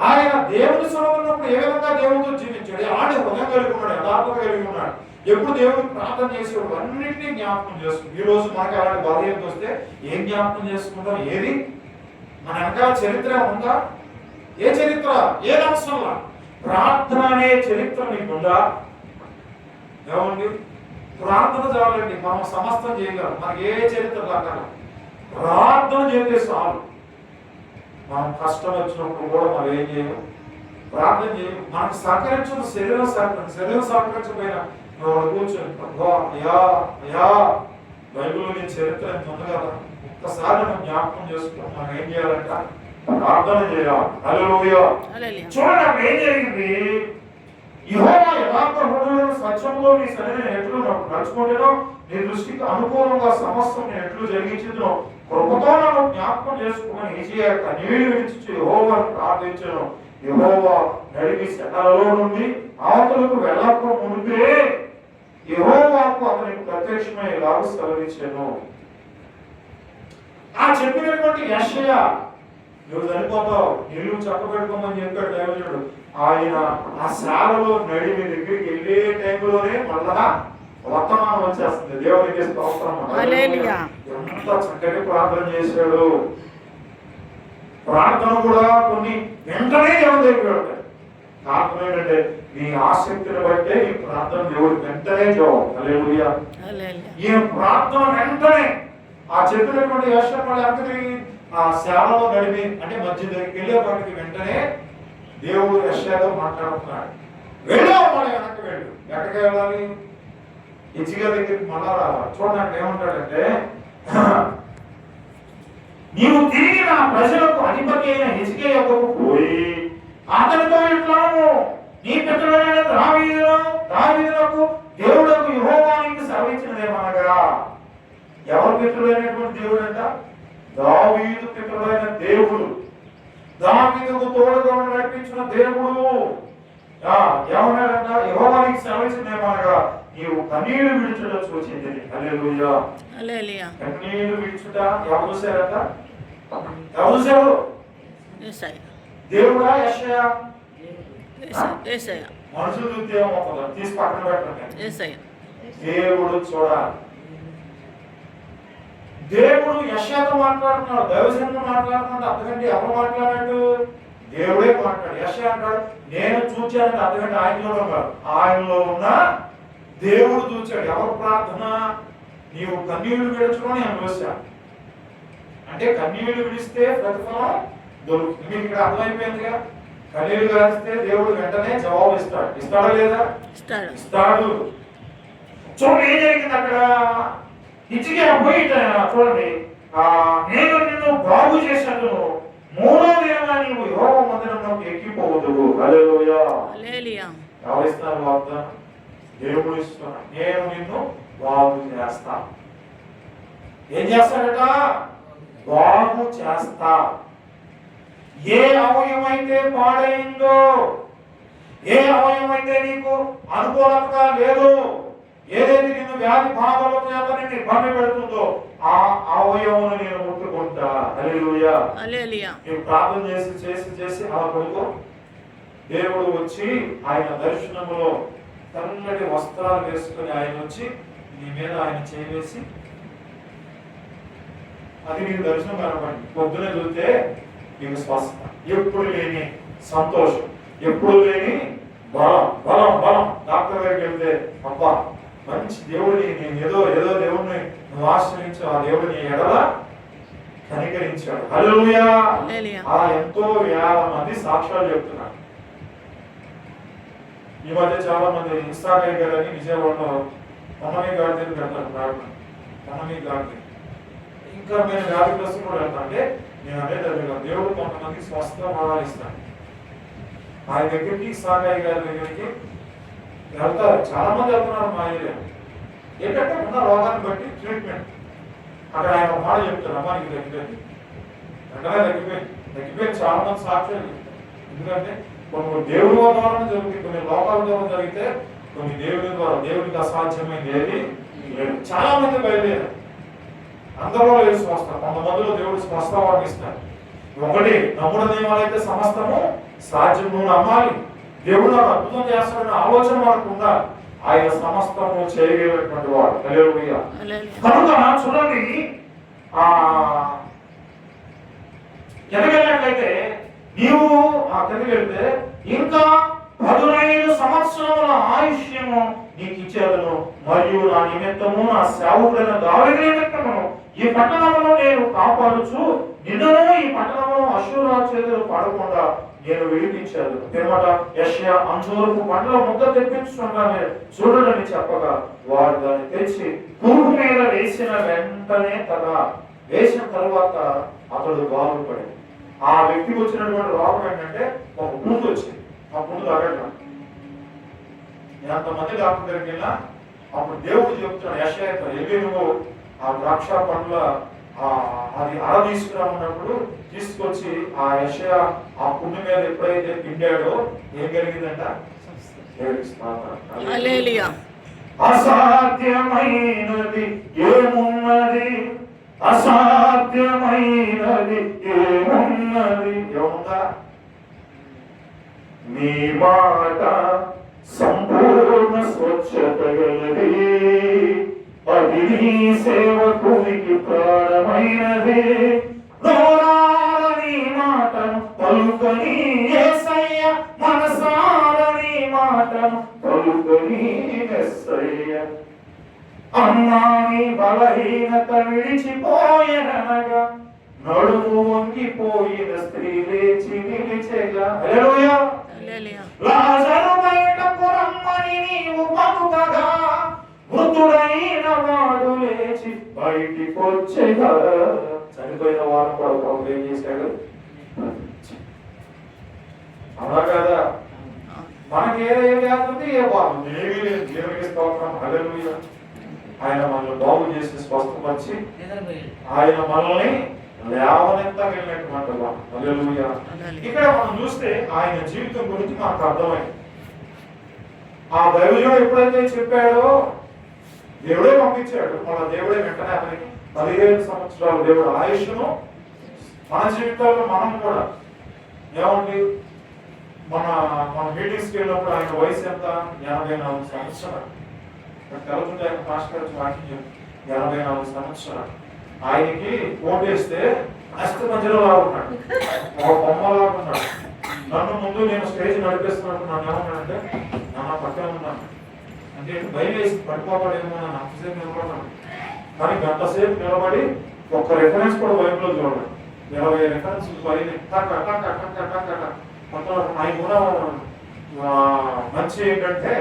ఆయన దేవుని స్వరం ఉన్నప్పుడు ఏ విధంగా దేవునితో జీవించాడు? ఆడి హృదయం కలిగి ఉన్నాడు, యథార్థత కలిగి ఉన్నాడు, ఎప్పుడు దేవుడికి ప్రార్థన చేసేవాడు, అన్నింటినీ జ్ఞాపకం చేసుకుంటాం. ఈ రోజు మనకి అలాంటి బలహీనత వస్తే ఏం జ్ఞాపకం చేసుకుంటాం? ఏది మన వెనకాల చరిత్ర ఉందా? ఏ చరిత్ర? ఏ అవసరంలా? ప్రార్థన అనే చరిత్ర నీకుందా? ఏమండి, ప్రార్థన చాలండి, మనం సమస్తం చేయగలం. మనకి ఏ చరిత్ర కాక ప్రార్థన చేస్తే చాలు. మనం కష్టం వచ్చినప్పుడు కూడా మనం ఏం చేయము, ప్రార్థన చేయము. మనకు సహకరించదు శరీరం సహకరించకపోయినా కూర్చొని అయ్యా అయ్యా బైబిల్లో నీ చరిత్ర ఎంత ఉంది కదా, ఒక్కసారి మనం జ్ఞాపకం చేసుకుని మనం ఏం చేయాలంట? ప్రార్థన చేయాలి. హల్లెలూయా. చూడండి అక్కడ ఏం జరిగింది? యెహోవా యథార్థ హృదయులను సత్యంలో నీ సన్నిధిని ఎట్లు నడుచుకుంటేనో, నీ దృష్టికి అనుకూలంగా సమస్తం నేను ఎట్లు జరిగించుదునో కృపతో నన్ను జ్ఞాపకం చేసుకోమని హిజ్కియా కన్నీళ్లు విడిచి యెహోవాను ప్రార్థించెను. యెహోవా నడిమి శకలలో నుండి అవతలకు వెళ్ళక మునిపే యెహోవాకు అతనికి ప్రత్యక్షమై ఇలాగ సెలవిచ్చెను. ఆ చెప్పినటువంటి యెషయా నువ్వు చనిపోతావు, ఇల్లు చక్కబెట్టుకోమని చెప్పాడు దైవజనుడు. ఆయన ఆ శాలలో నడిమి దగ్గరికి వెళ్ళే టైంలోనే మళ్ళా వర్తమానం వచ్చేస్తుంది. దేవునికి స్తోత్రం. ఎంత చక్కటి ప్రార్థన చేశాడు. ప్రార్థన కూడా కొన్ని వెంటనే దేవుని దగ్గరికి వెళ్తాయి. కారణం ఏంటంటే నీ ఆసక్తిని బట్టే ఈ ప్రార్థన దేవుడు వెంటనే జవాబు. హల్లెలూయా. ఈ ప్రార్థన వెంటనే ఆ చెప్పినటువంటి యెషయా మళ్ళీ అంతటి ఆ సేవలో నడిమి అంటే మధ్య దగ్గరికి వెళ్ళేపాటికి వెంటనే దేవుడు యెషయాతో మాట్లాడుతున్నాడు. వెళ్ళావు, మళ్ళీ వెనక్కి వెళ్ళు. ఎక్కడికి వెళ్ళాలి? హిజ్కియా దగ్గరికి మళ్ళా రావాలి. చూడండి ఏమంటాడంటే, నీవు తిరిగి నా ప్రజలకు అధిపతి అయిన హిజ్కియా యొద్దకు పోయి అతనితో ఇట్లాను, నీ పితరులైన దావీదునకు దేవుడకు యెహోవా నీకు సెలవిచ్చినదేమనగా. ఎవరు పితరులైనటువంటి దేవుడు అంట? దావీదు పితరులైన దేవుడు, దావీదుకు తోడుగా నడిపించిన దేవుడు. ఏమన్నాడంట? యెహోవా నీకు సెలవిచ్చినదేమనగా నీవు కన్నీళ్లు విడిచుట చూసింది. హల్లెలూయా. కన్నీళ్లు విడిచుట ఎవరు చూశారంట? ఎవరు చూశారు? దేవుడా యెషయా? మనుషులు చూస్తే ఏమవుతుందో తీసి పక్కన పెట్టండి. దేవుడు చూడాలి. దేవుడు యెషయాతో మాట్లాడుతున్నాడు, దైవజనుడు మాట్లాడుతున్నాడు. అంతకంటే ఎవరు మాట్లాడాడు? దేవుడే మాట్లాడు. యెషయా అంటాడు, నేను చూచానంటే అంతకంటే ఆయనలో కాదు, ఆయనలో ఉన్న దేవుడు చూచాడు. ఎవరు ప్రార్థన? నీవు కన్నీళ్లు విడచుకొని అనుభవించా అంటే కన్నీళ్లు విడిస్తే ప్రతిఫలం దొరుకుతుంది. మీకు ఇక్కడ అర్థమైపోయిందిగా. కన్నీళ్లు కాస్తే దేవుడు వెంటనే జవాబు ఇస్తాడు. ఇస్తాడా లేదా? ఇస్తాడు. చూడండి ఏం జరిగింది అక్కడ. హిజ్కియా పోయి చూడండి, నేను నిన్ను బాగు చేశాను, మూడో దినంగా నీవు యెహోవా మందిరంలోకి ఎక్కిపోవద్దు. హల్లెలూయా. ఎవరు ఇస్తున్నారు వాగ్దానం? దేవుడు ఇస్తున్నాడు. నేను నిన్ను బాగు చేస్తా. ఏం చేస్తాడట? బాగు చేస్తా. ఏ అవయవమైతే పాడైందో, ఏ అవయవమైతే నీకు అనుకూలంగా లేదు, ఏదైతే నిన్ను వ్యాధి బాధల చేత నిన్ను ఇబ్బంది పెడుతుందో ఆ అవయవమును నేను ముట్టుకుంటా. హల్లెలూయా. నీవు ప్రార్థన చేసి చేసి చేసి ఆ కొడుకు దేవుడు వచ్చి ఆయన దర్శనములో తెల్లటి వస్త్రాలు వేసుకుని ఆయన వచ్చి నీ మీద ఆయన చేసి అది నీకు దర్శనం కనపడింది. పొద్దునే చూస్తే నీకు స్వస్థత, ఎప్పుడు లేని సంతోషం, ఎప్పుడు లేని బలం బలం బలం. డాక్టర్ దగ్గరికి వెళ్తే అబ్బా మంచి దేవుడిని, నేను ఏదో దేవుడిని నువ్వు ఆశ్రయించు, ఆ దేవుడిని ఎడల కనికరించాడు. హల్లెలూయా. అలా ఎంతో వేల మంది సాక్ష్యాలు చెప్తున్నారు. ఈ మధ్య చాలా మంది ఇన్స్టాగ్రామ్ గారని విజయవాడలో పొన్నమి గార్డెన్ పెడతారు. పొన్నమి గార్డెన్ ఇంకా మేము 50+ కూడా వెళ్తాం. అంటే నేను అనేది దేవుడు కొంతమంది స్వస్థ వరాలు ఇస్తాను. ఆయన దగ్గరికి సాగయ్య గారి దగ్గరికి వెళ్తారు, చాలా మంది వెళ్తున్నారు. మా ఏరియా ఏంటంటే ఉన్న రోగాన్ని బట్టి ట్రీట్మెంట్. అక్కడ ఆయన మాట చెప్తారు, అమ్మా నీకు తగ్గిపోయింది, వెంటనే తగ్గిపోయింది. చాలా మంది సాక్ష్యాలు. ఎందుకంటే కొన్ని దేవుడి ద్వారా జరుగుతుంది, కొన్ని లోకాల ద్వారా జరిగితే, కొన్ని దేవుడి ద్వారా. దేవుడికి అసాధ్యమైంది ఏది లేదు. చాలా మంది బయలుదేరారు, అందరూ లేదు స్వస్థ. కొంతమందిలో దేవుడు స్వస్థ వాడిస్తాడు. ఒకటి నమ్ముడు నియమాలైతే సమస్తము సాధ్యం. నువ్వు నమ్మాలి, దేవుడు నాకు అద్భుతం చేస్తాడని ఆలోచన మనకు ఉండాలి. ఆయన సమస్తము చేయగలిగినటువంటి వాడు. హల్లెలూయా. కనుక చూడండి, ఎదగలిగినట్లయితే నీవు కిందకి వెళ్తే ఇంకా 15 సంవత్సరముల ఆయుష్యము నీకు ఇచ్చేదను, మరియు నా నిమిత్తము నా సేవకుడైన దావీదు నిమిత్తము ఈ పట్టణమును నేను కాపాడుచు నిన్నును ఈ పట్టణమును అష్షూరు చేతులు పడకుండా నేను విడిపించాను. పిమ్మట యెషయా అంజూరపు పండ్ల ముద్ద తెప్పించుకున్నాను చూడడని చెప్పగా వాడు దాన్ని తెచ్చి పురుగు మీద వేసిన వెంటనే వేసిన తరువాత అతడు బాగుపడి. ఆ వ్యక్తికి వచ్చినటువంటి రోగం ఏంటంటే ఒక పురుగు వచ్చింది. ఆ పురుగు తగ్గడం. ఎంతమంది డాక్టర్ దగ్గరికి వెళ్ళినా అప్పుడు దేవుడు చెప్తున్నాడు యెషయాతో, వెళ్ళి నువ్వు ఆ ద్రాక్ష పండ్ల అది అర తీసుకురామన్నప్పుడు తీసుకొచ్చి ఆ యెషయా ఆ పుండు మీద ఎప్పుడైతే పిండాడో ఏం కలిగిందంట? అసాధ్యమైనది ఏమున్నది, అసాధ్యమైనది ఏమున్నది? ఏముందా? నీ మాట సంపూర్ణ స్వచ్ఛత గలది, అది నీ సేవకునికి ప్రాణమైనది. నోరార నీ మాటను పలుకని యేసయ్య, మనసార నీ మాటను పలుకని యేసయ్య. అమ్మా నీ బలహీనత విడిచిపోయనగా నడుము వంగిపోయిన స్త్రీ లేచి నిలిచెగా. హల్లెలూయా. లాజరు బయటకు రమ్మని నీవు పలుకగా మృతుడైన వాడు లేచి బయటికి వచ్చేగా. చనిపోయిన వాడు కూడా ప్రభు ఏం చేశాడు? అవునా కదా? మనకి ఏదేం లేకపోతే ఏ బాగుంది, ఏమీ లేదు. దేవునికి స్తోత్రం. హల్లెలూయా. ఆయన మనల్ని బాగు చేసి స్వస్థపరిచి ఆయన మనల్ని లేవనెత్తగలిగినటువంటి వాడు. హల్లెలూయా. ఇక్కడ మనం చూస్తే ఆయన జీవితం గురించి మనకు అర్థమైంది. ఆ దైవజనుడు ఎప్పుడైతే చెప్పాడో దేవుడే పంపించాడు. మన దేవుడే వెంటనే అతనికి 15 సంవత్సరాలు దేవుడు ఆయుష్ను. మన జీవితాల్లో మనం కూడా ఏమండి, మన మీటింగ్స్కి వెళ్ళినప్పుడు ఆయన వయసు ఎంత? 84 సంవత్సరాలు. కలుగుతుంటే ఆయన పాస్టర్ వాక్యం 84 సంవత్సరాలు. ఆయనకి ఓటేస్తే అస్త మధ్యలో లాగున్నాడు, ఒక బొమ్మలా ఉన్నాడు. నన్ను ముందు నేను స్టేజ్ నడిపిస్తున్నట్టు నన్ను ఏమన్నాడంటే, నన్ను పక్కన ఉన్నాను అంటే భయం వేసి పడిపోతాడేమో నన్ను అంతసేపు నిలబడ్డాను. కానీ గంట సేపు నిలబడి ఒక్క రెఫరెన్స్ కూడా బైబిల్లో చూడండి. 20 రెఫరెన్స్ పైన ఆయన కూడా మంచి ఏంటంటే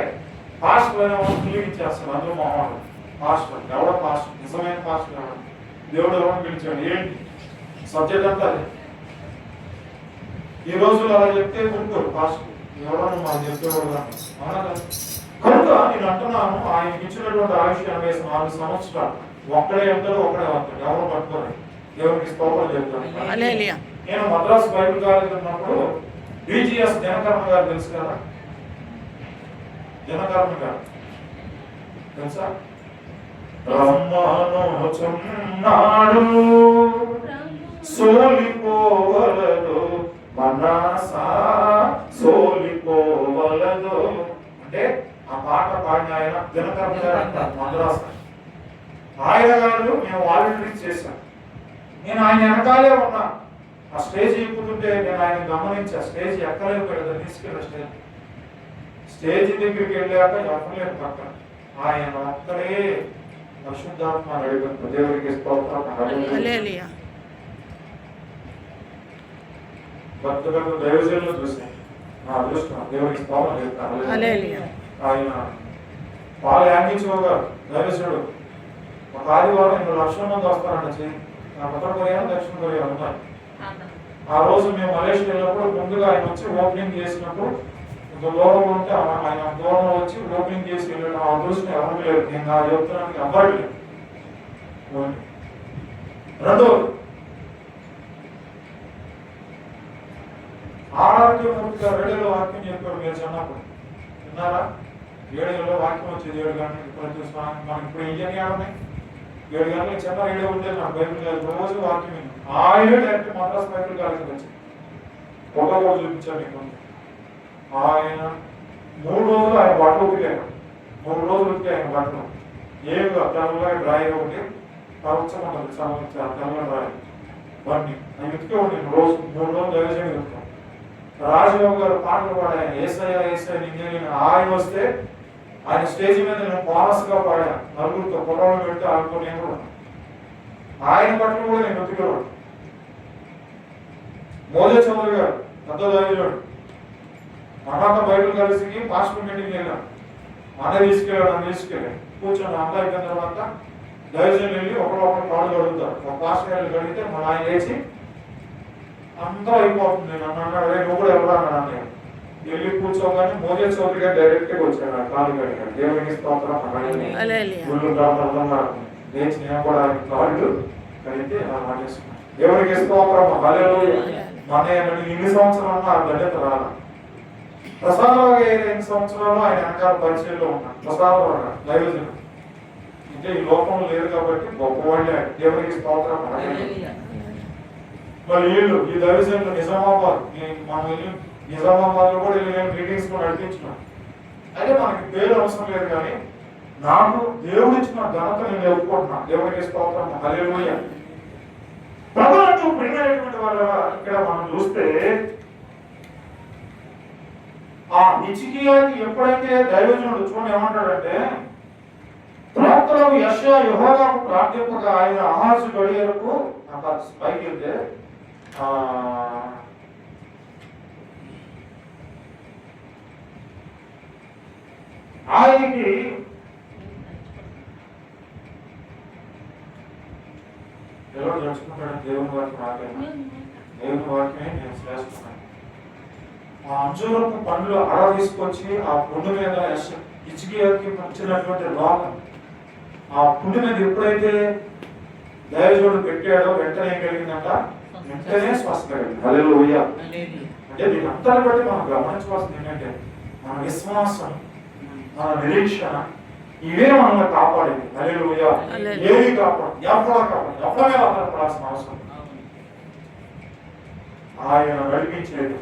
పాస్టర్ అనే వాళ్ళు పిలిపించేస్తాడు. అందరూ మావాడు పాస్టర్ ఎవడో పాస్టర్, నిజమైన పాస్టర్ ఎవరు? దేవుడు ఎవరిని పిలిచాడు? ఏంటి సబ్జెక్ట్ అంతా అదే. ఈ రోజుల్లో అలా చెప్తే కొనుక్కోరు పాస్టర్, ఎవరో మాకు చెప్పేవాడు. అవునా కదా? కనుక నేను అంటున్నాను, ఆయనకి ఇచ్చినటువంటి ఆయుష్ 84 సంవత్సరాలు. ఒక్కడే వెళ్తాడు, ఒక్కడే వస్తాడు, ఎవరు పట్టుకోరు. దేవునికి స్తోత్రం చెప్తాను. నేను మద్రాసు బైబిల్ కాలేజ్ ఉన్నప్పుడు BGS జనకర్మ గారు తెలుసు కదా? జనకర్మ గారు తెలుసా? రమ్మనుచున్నాడు సోలిపోవలదు మనసా సోలిపోవలదు అంటే ఆ పాట పాడిన ఆయన జనకర్మ గారు అంటారు మద్రాసు. ఆయన గారు మేము వాలంటీర్స్ చేశాం. నేను ఆయన వెనకాలే ఉన్నా. ఆ స్టేజ్ ఎక్కుతుంటే నేను ఆయన గమనించా, స్టేజ్ ఎక్కలేకపోయాడు, తీసుకెళ్ళా స్టేజ్ దగ్గరికి వెళ్ళాక ఎక్కలేదు పక్కన. ఆయన ఒక్కడే పరిశుద్ధాత్మ నడిపి దేవుడికి స్తోత్రం. పెద్ద పెద్ద దైవజనులు చూసాను, నా అదృష్టం, దేవుడికి స్తోత్రం చెప్తాను. ఆయన పాలు యాంగించుకోగారు దైవజనుడు. ఒక ఆదివారం 2 లక్షల మంది వస్తారంట. ఉత్తర కొరియా దక్షిణ కొరియా ఉన్నాయి. ఆ రోజు మేము మలేషియా వెళ్ళినప్పుడు ముందుగా ఆయన వచ్చి ఓపెనింగ్ చేసినప్పుడు ఇంత దూరం ఉంటే ఆయన దూరంలో వచ్చి ఓపెనింగ్ చేసి వెళ్ళడం అదృష్టం ఎవరు లేదు. నేను నా చెప్తున్నానికి అవ్వడు లేదు. రెండోది ఆరోగ్యమూర్తిగా రేడియోలో వాక్యం చెప్పాడు. మీరు చిన్నప్పుడు విన్నారా? రేడియోలో వాక్యం వచ్చేది 7 గంటలకు. ప్రతి మనం ఇప్పుడు ఇవన్నీ ఆడున్నాయి. 7 గంటలకు చిన్న రేడియో ఉంటే నాకు బైబిల్ కాదు, రోజు వాక్యం విన్నాను. ఆయనే డైరెక్ట్ మద్రాస్ బైబిల్ కాలేజీకి వచ్చింది. ఫోటో కూడా చూపించాను మీకు. ఆయన 3 రోజులు ఆయన బట్టలు ఉతికాను. 3 రోజులు ఉతికి ఆయన బట్టలు ఏమిగా తెల్లగా డ్రాయ్ ఒకటి పరచం ఉంటుంది, తెల్ల డ్రాయ్ బండి ఆయన ఉతికే ఉండి రోజు 3 రోజులు దయచేసి ఉతికాను. రాజబాబు గారు పాటలు పాడాను, ఏసయ్య ఏసయ్య నిన్నే. ఆయన వస్తే ఆయన స్టేజ్ మీద నేను కోరస్గా పాడాను, నలుగురితో పొలంలో పెడితే అనుకో నేను కూడా ఆయన బట్టలు కూడా నేను ఉతికేవాడు. మోదే చౌదరి గారు పెద్ద దైవజనుడు, మనంత బైబిల్ కలిసి పాస్టర్ మీటింగ్ వెళ్ళాం. మన తీసుకెళ్ళాడు, నన్ను తీసుకెళ్ళాడు. కూర్చొని అంతా అయిపోయిన తర్వాత దైవజనులు వెళ్ళి ఒకరు కాళ్ళు కడుగుతారు. ఒక పాస్టర్ గారు కడిగితే మన ఆయన వేసి అంతా అయిపోతుంది. నన్ను అన్నాడు, నువ్వు కూడా ఎవరు అన్నాడు. వెళ్ళి కూర్చోగానే మోదే చౌదరి గారు డైరెక్ట్ గా వచ్చాడు. ఆ కాళ్ళు కడిగాడు. దేవునికి స్తోత్రం. గుళ్ళు ప్రాంతంలో లేచి నేను కూడా కాళ్ళు కడిగితే మానేసుకున్నాను. దేవునికి స్తోత్రం. హల్లెలూయా. మన ఇన్ని సంవత్సరాలు ఆ గడ్డత రాల. ప్రసాదరావు 8 సంవత్సరాలు ఆయన వెనకాల పరిచయంలో ఉన్నాడు. ప్రసాదరావు దైవజనుడు అంటే ఈ లోకంలో లేదు కాబట్టి గొప్పవాళ్ళే. దేవునికి స్తోత్రం. మరి వీళ్ళు ఈ దైవజనులు నిజామాబాద్, మనం వెళ్ళి నిజామాబాద్ లో కూడా మీటింగ్స్ కూడా నడిపించినాం. అయితే మనకి పేరు అవసరం లేదు, కానీ నాకు దేవుడు ఇచ్చిన ఘనత నేను చెప్పుకుంటున్నా. దేవునికి స్తోత్రం. హల్లెలూయా. ప్రభువుతో ప్రియమైనటువంటి వాళ్ళ ఇక్కడ మనం చూస్తే ఆ హిజ్కియాకి ఎప్పుడైతే దైవజనుడు చూడండి ఏమంటాడంటే, ప్రవక్తలకు యెషయా యెహోవాకు ప్రార్థింపగా ఆయన ఆహాజు గడియలకు పైకి వెళ్తే ఆయనకి ఎవరు నడుచుకుంటాడు? దేవుని వాక్యం ఆపేనా? దేవుని వాక్యమే నేను శ్రేష్ఠమైన. ఆ అంజూరపు పండ్లు అర తీసుకొచ్చి ఆ పుండు మీద హిజ్కియాకి వచ్చినటువంటి రోగం, ఆ పుండు మీద ఎప్పుడైతే దైవజనుడు పెట్టాడో వెంటనే కలిగిందంట, వెంటనే స్వస్థ కలిగింది. హల్లెలూయా. అంటే దీని అంతని బట్టి మనం గమనించవలసింది ఏంటంటే, మన విశ్వాసం, మన నిరీక్షణ, ఇవే మనల్ని కాపాడేది. హల్లెలూయా. ఏవి కాపాడు, ఎవరు ఆధారపడాల్సిన అవసరం. ఆయన నడిపించేది.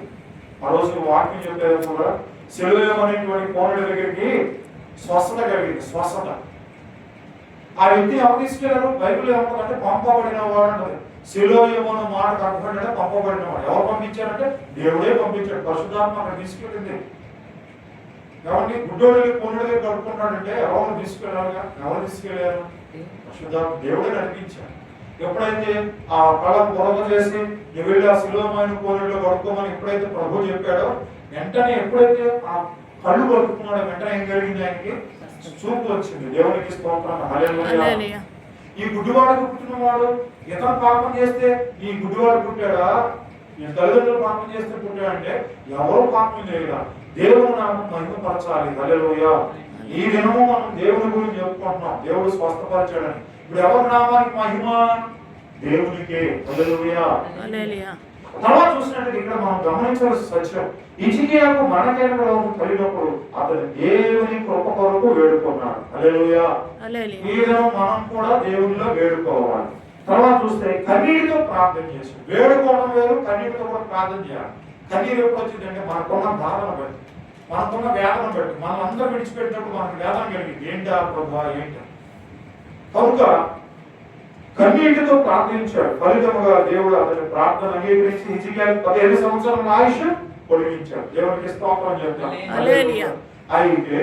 ఆ రోజు వాక్యం చెప్పేది కూడా సెలవు అనేటువంటి కోనుడి దగ్గరికి స్వస్థత కలిగింది. స్వస్థత ఆ వ్యక్తి ఎవరు తీసుకెళ్లారు? బైబిల్ ఏమంటుందంటే పంపబడిన వాడు అంటది. సెలవు మాట కనుకుంటే పంపబడిన వాడు. ఎవరు పంపించారంటే దేవుడే పంపించాడు. పరిశుద్ధాత్మ అక్కడ తీసుకెళ్ళింది. ఎవరిని గుడ్డోడికి కోనుడి దగ్గర కడుక్కున్నాడంటే ఎవరు తీసుకెళ్ళారుగా? ఎవరు తీసుకెళ్లారు? పరిశుద్ధాత్మ దేవుడే నడిపించాడు. ఎప్పుడైతే ఆ కళ్ళకు పొరవ చేసి వెళ్ళి ఆ శిలోమైన కోనేరులో కడుక్కోమని ఎప్పుడైతే ప్రభు చెప్పాడో, వెంటనే ఎప్పుడైతే ఆ కళ్ళు కడుక్కున్నాడో వెంటనే ఏం జరిగింది? ఆయనకి చూపు వచ్చింది. దేవునికి స్తోత్రం. హల్లెలూయా. ఈ గుడ్డివాడు పుట్టినవాడు ఇతను పాపం చేస్తే ఈ గుడ్డివాడు పుట్టాడా? ఈ తల్లిదండ్రులు పాపం చేస్తే పుట్టాడంటే ఎవరు పాపం చేయరా? దేవుడు నామం మహిమపరచాలి. హల్లెలూయా. ఈ దినము మనం దేవుని గురించి చెప్పుకుంటున్నాం. దేవుడు స్వస్థపరిచాడని. ఇప్పుడు ఎవరి నామానికి మహిమ? దేవునికే. హల్లెలూయా. తర్వాత చూసినట్టు ఇక్కడ మనం గమనించవలసిన సత్యం, హిజ్కియాకు మనకైన రోగం కలిగినప్పుడు అతను దేవుని కృప కొరకు వేడుకున్నాడు. హల్లెలూయా. ఈ దినం మనం కూడా దేవునిలో వేడుకోవాలి. తర్వాత చూస్తే కన్నీటితో ప్రార్థన చేసి, వేడుకోవడం వేరు, కన్నీటితో కూడా ప్రార్థన చేయాలి. కన్నీరు ఎప్పుడు వచ్చిందంటే మనకున్న బాధను బట్టి, మనకున్న వేదన బట్టి. మనం అందరూ విడిచిపెట్టినప్పుడు మనకు వేదన కలిగింది. ఏంటి ఆ ప్రభా ఏంటి? కనుక కన్నీటితో ప్రార్థించాడు. ఫలితముగా దేవుడు అతని ప్రార్థన అంగీకరించి హిజ్కియాకు 15 సంవత్సరాల ఆయుష్ పొడిగించాడు. దేవునికి స్తోత్రం చెప్తాం. అయితే